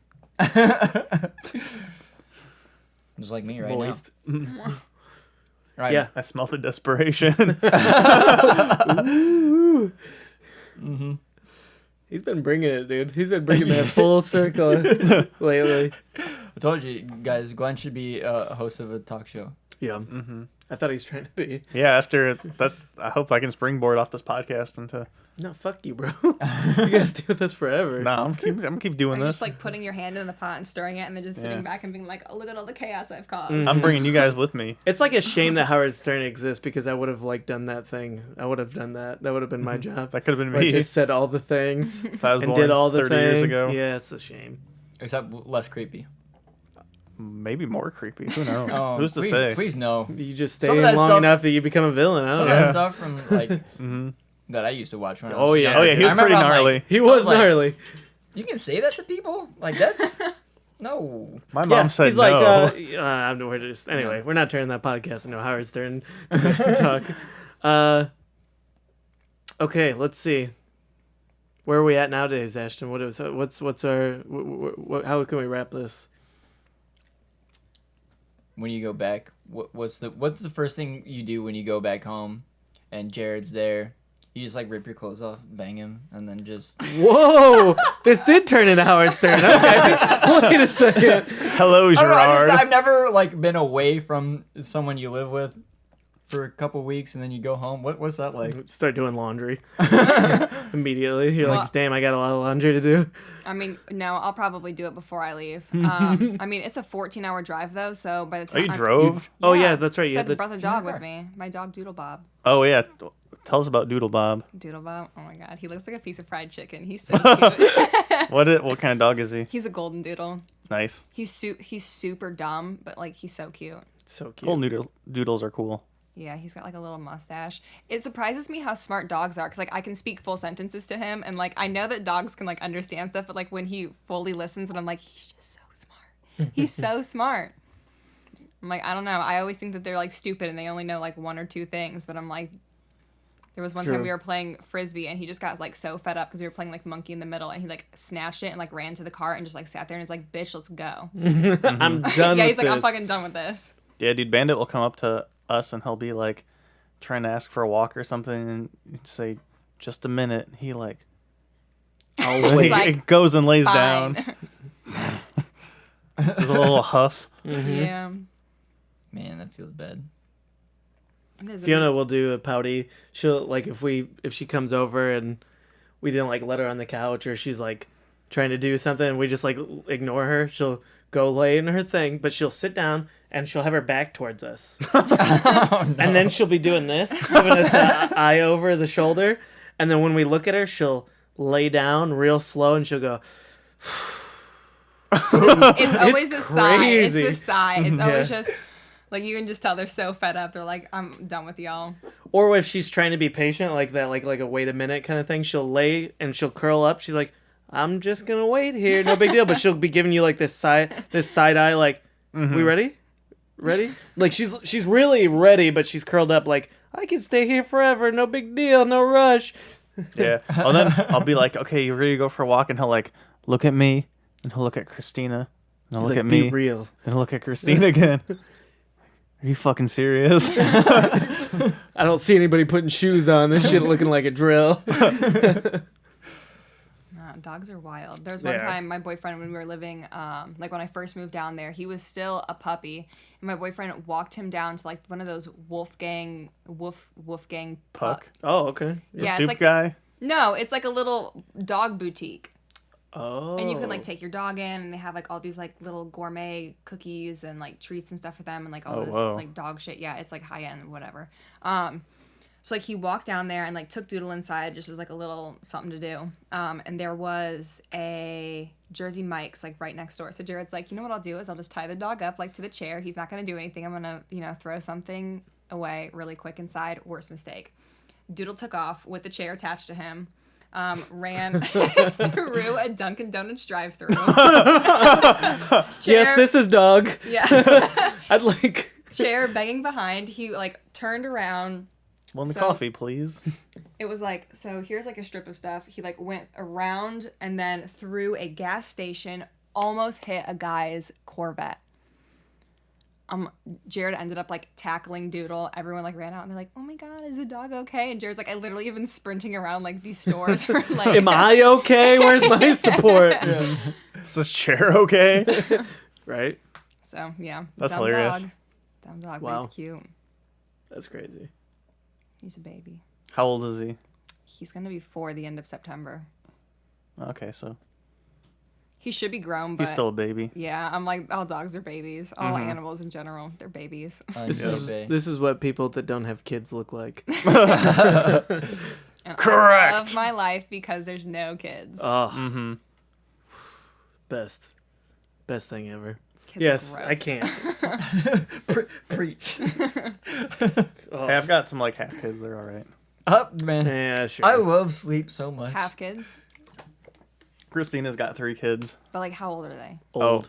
Just like me right Moist. now. Right. Yeah. I smell the desperation. He's been bringing it, dude. He's been bringing that full circle lately. I told you guys, Glenn should be a host of a talk show. Yeah. I thought he's trying to be. Yeah, after that's I hope I can springboard off this podcast into No, fuck you, bro. You gotta stay with us forever. No, I'm gonna keep doing Or this. just like putting your hand in the pot and stirring it and then just sitting back and being like, oh, look at all the chaos I've caused. I'm bringing you guys with me. It's like a shame that Howard Stern exists because I would have done that thing. I would have done that. That would have been my job. That could have been Where I me just said all the things if I was and born did all the 30 things. years ago. Yeah, it's a shame. Except less creepy. Maybe more creepy. Who knows? Oh, Who's to please, say? Please no. You just Some stay of in that long stuff- enough that you become a villain. I Some don't of know. that stuff from like Mm-hmm. that I used to watch when I Oh, was yeah. younger. Oh yeah, he was I remember pretty I'm like, gnarly. He I was was like- gnarly. you can say that to people? Like that's No. My mom said he's no. like, we're just anyway. We're not turning that podcast into Howard's turn to talk. Okay, let's see. Where are we at nowadays, Ashton? What's our how can we wrap this? When you go back, what's the first thing you do when you go back home, and Jared's there? You just like rip your clothes off, bang him, and then just. Whoa! This did turn into Howard's turn. Okay, wait a second. Hello, I don't know, Gerard. I've never like been away from someone you live with for a couple weeks, and then you go home. What's that like? Start doing laundry immediately. You're Well- like, damn, I got a lot of laundry to do. I mean, no, I'll probably do it before I leave. I mean, it's a 14-hour drive though, so by the Oh, time you drove? Oh, yeah, that's right, you I had the- brought the dog with me. My dog Doodle Bob. Oh yeah. Tell us about Doodle Bob. Doodle Bob. Oh my God, he looks like a piece of fried chicken. He's so cute. What kind of dog is he? He's a golden doodle. Nice. He's super dumb, but like he's so cute. So cute. Cool doodles are cool. Yeah, he's got like a little mustache. It surprises me how smart dogs are, because like I can speak full sentences to him, and like I know that dogs can like understand stuff, but like when he fully listens, and I'm like, he's just so smart. He's so smart. I'm like, I don't know. I always think that they're like stupid and they only know like one or two things, but I'm like, there was one time True. we were playing frisbee and he just got like so fed up because we were playing like monkey in the middle, and he like snatched it and like ran to the cart and just like sat there and was like, bitch, let's go. I'm done Yeah, with he's like, I'm this. fucking done with this. Yeah, dude. Bandit will come up to us and he'll be like trying to ask for a walk or something, and you'd say, "Just a minute." He like. I'll He wait. like, goes and lays Fine. down. There's a little huff. Yeah. Man, that feels bad. It is a- Fiona will do a pouty. She'll like if she comes over and we didn't like let her on the couch, or she's like trying to do something and we just like ignore her, she'll go lay in her thing, but she'll sit down and she'll have her back towards us. And then she'll be doing this, giving us the eye over the shoulder, and then when we look at her, she'll lay down real slow and she'll go. It's always the sigh. It's crazy. the sigh. It's always Yeah. just like you can just tell they're so fed up. They're like, I'm done with y'all. Or if she's trying to be patient, like that, like a wait a minute kind of thing, she'll lay and she'll curl up. She's like, I'm just gonna wait here, no big deal. But she'll be giving you like this side eye, like, we ready? Ready? Like she's really ready, but she's curled up, like I can stay here forever, no big deal, no rush. Yeah. Oh, then I'll be like, "Okay, you ready to go for a walk?" And he'll like look at me, and he'll look at Christina, and he'll He's look like, at be me, real. then he'll look at Christina again. Are you fucking serious? I don't see anybody putting shoes on. This shit looking like a drill. Dogs are wild. There was one They are. time my boyfriend, when we were living, like when I first moved down there, he was still a puppy, and my boyfriend walked him down to like one of those Wolfgang Puck. Oh, okay. The Yeah, it's soup like- guy. No, it's like a little dog boutique. Oh. And you can like take your dog in, and they have like all these like little gourmet cookies and like treats and stuff for them, and like all Oh, this whoa. like dog shit. Yeah, it's like high end, whatever. So like he walked down there and like took Doodle inside just as like a little something to do. And there was a Jersey Mike's like right next door. So Jared's like, you know what I'll do is I'll just tie the dog up like to the chair. He's not gonna do anything. I'm gonna throw something away really quick inside. Worst mistake. Doodle took off with the chair attached to him. Ran through a Dunkin' Donuts drive-thru. Yes, this is dog. Yeah. I'd like. Chair banging behind. He like turned around. One So- coffee, please. It was like, so here's like a strip of stuff. He like went around and then through a gas station, almost hit a guy's Corvette. Jared ended up like tackling Doodle. Everyone like ran out and they're like, "Oh my god, is the dog okay?" And Jared's like, "I literally have been sprinting around like these stores for like." Am I okay? Where's my support? Is this chair okay? Right? So yeah, That's dumb hilarious. Dog. Dumb dog, Wow. but he's cute. That's crazy. He's a baby. How old is he? He's gonna be 4 the end of September. Okay, so He should be grown, but he's still a baby. yeah, I'm like, all dogs are babies. All animals in general, they're babies. This is what people that don't have kids look like. And Correct. I love my life because there's no kids. Oh, best thing ever. Kids Yes, are I gross. can't. Preach. Oh. Hey, I've got some like half kids. They're all right. Up, man. Yeah, sure. I love sleep so much. Half kids. Christina's got 3 kids. But like, how old are they? Old.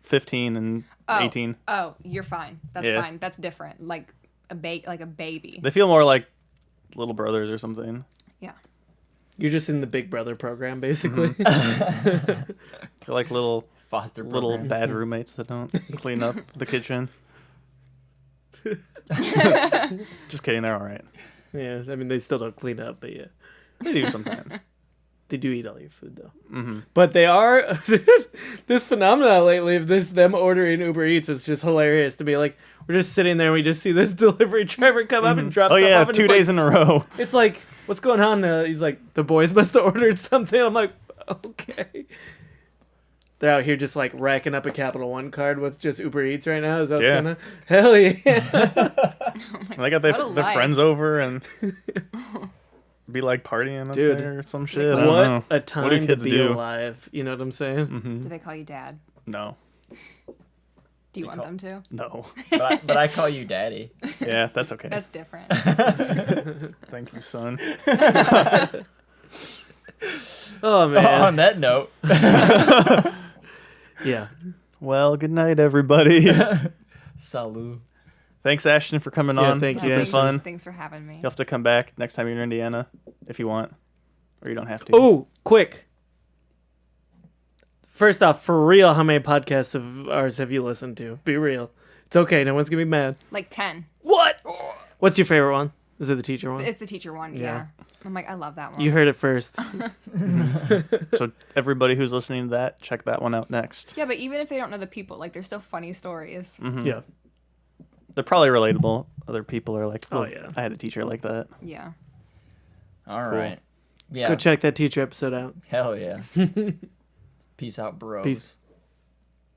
15 and 18. Oh, you're fine. That's Yeah. fine. That's different. Like a baby. They feel more like little brothers or something. Yeah. You're just in the Big Brother program, basically. They're like little Foster little program. bad roommates that don't clean up the kitchen. Just kidding, they're all right. Yeah, I mean, they still don't clean up, but yeah. They do sometimes. They do eat all your food, though. Mm-hmm. But they are... this phenomenon lately of them ordering Uber Eats is just hilarious to me. Like, we're just sitting there and we just see this delivery driver come up and drop Oh stuff yeah, off, and 2 it's days in a row. It's like, what's going on? He's like, the boys must have ordered something. I'm like, okay. They're out here just like racking up a Capital One card with just Uber Eats right now. Is that what's Yeah. going on? Hell yeah. And they got their What a their life. friends over and be like partying up Dude, there or some shit. I don't What know. a time What do to kids be do? alive. You know what I'm saying? Mm-hmm. Do they call you dad? No, Do you want them to? no. But I call you daddy. Yeah, that's okay. That's different. Thank you, son. Oh, man. On that note, Yeah. Well, good night, everybody. salut. Thanks, Ashton, for coming Yeah, on. thanks, It's been Ashton. fun. Thanks for having me. You'll have to come back next time you're in Indiana if you want, or you don't have to. Oh, quick. First off, for real, how many podcasts of ours have you listened to? Be real. It's okay. No one's going to be mad. Like 10. What? What's your favorite one? Is it the teacher one? It's the teacher one. Yeah. Yeah. I'm like, I love that one. You heard it first. So everybody who's listening to that, check that one out next. Yeah, but even if they don't know the people, like, they're still funny stories. Mhm. Yeah. They're probably relatable. Other people are like, Oh, "Oh yeah. I had a teacher like that." Yeah. All right. Yeah. Go check that teacher episode out. Hell yeah. Peace out, bros. Peace.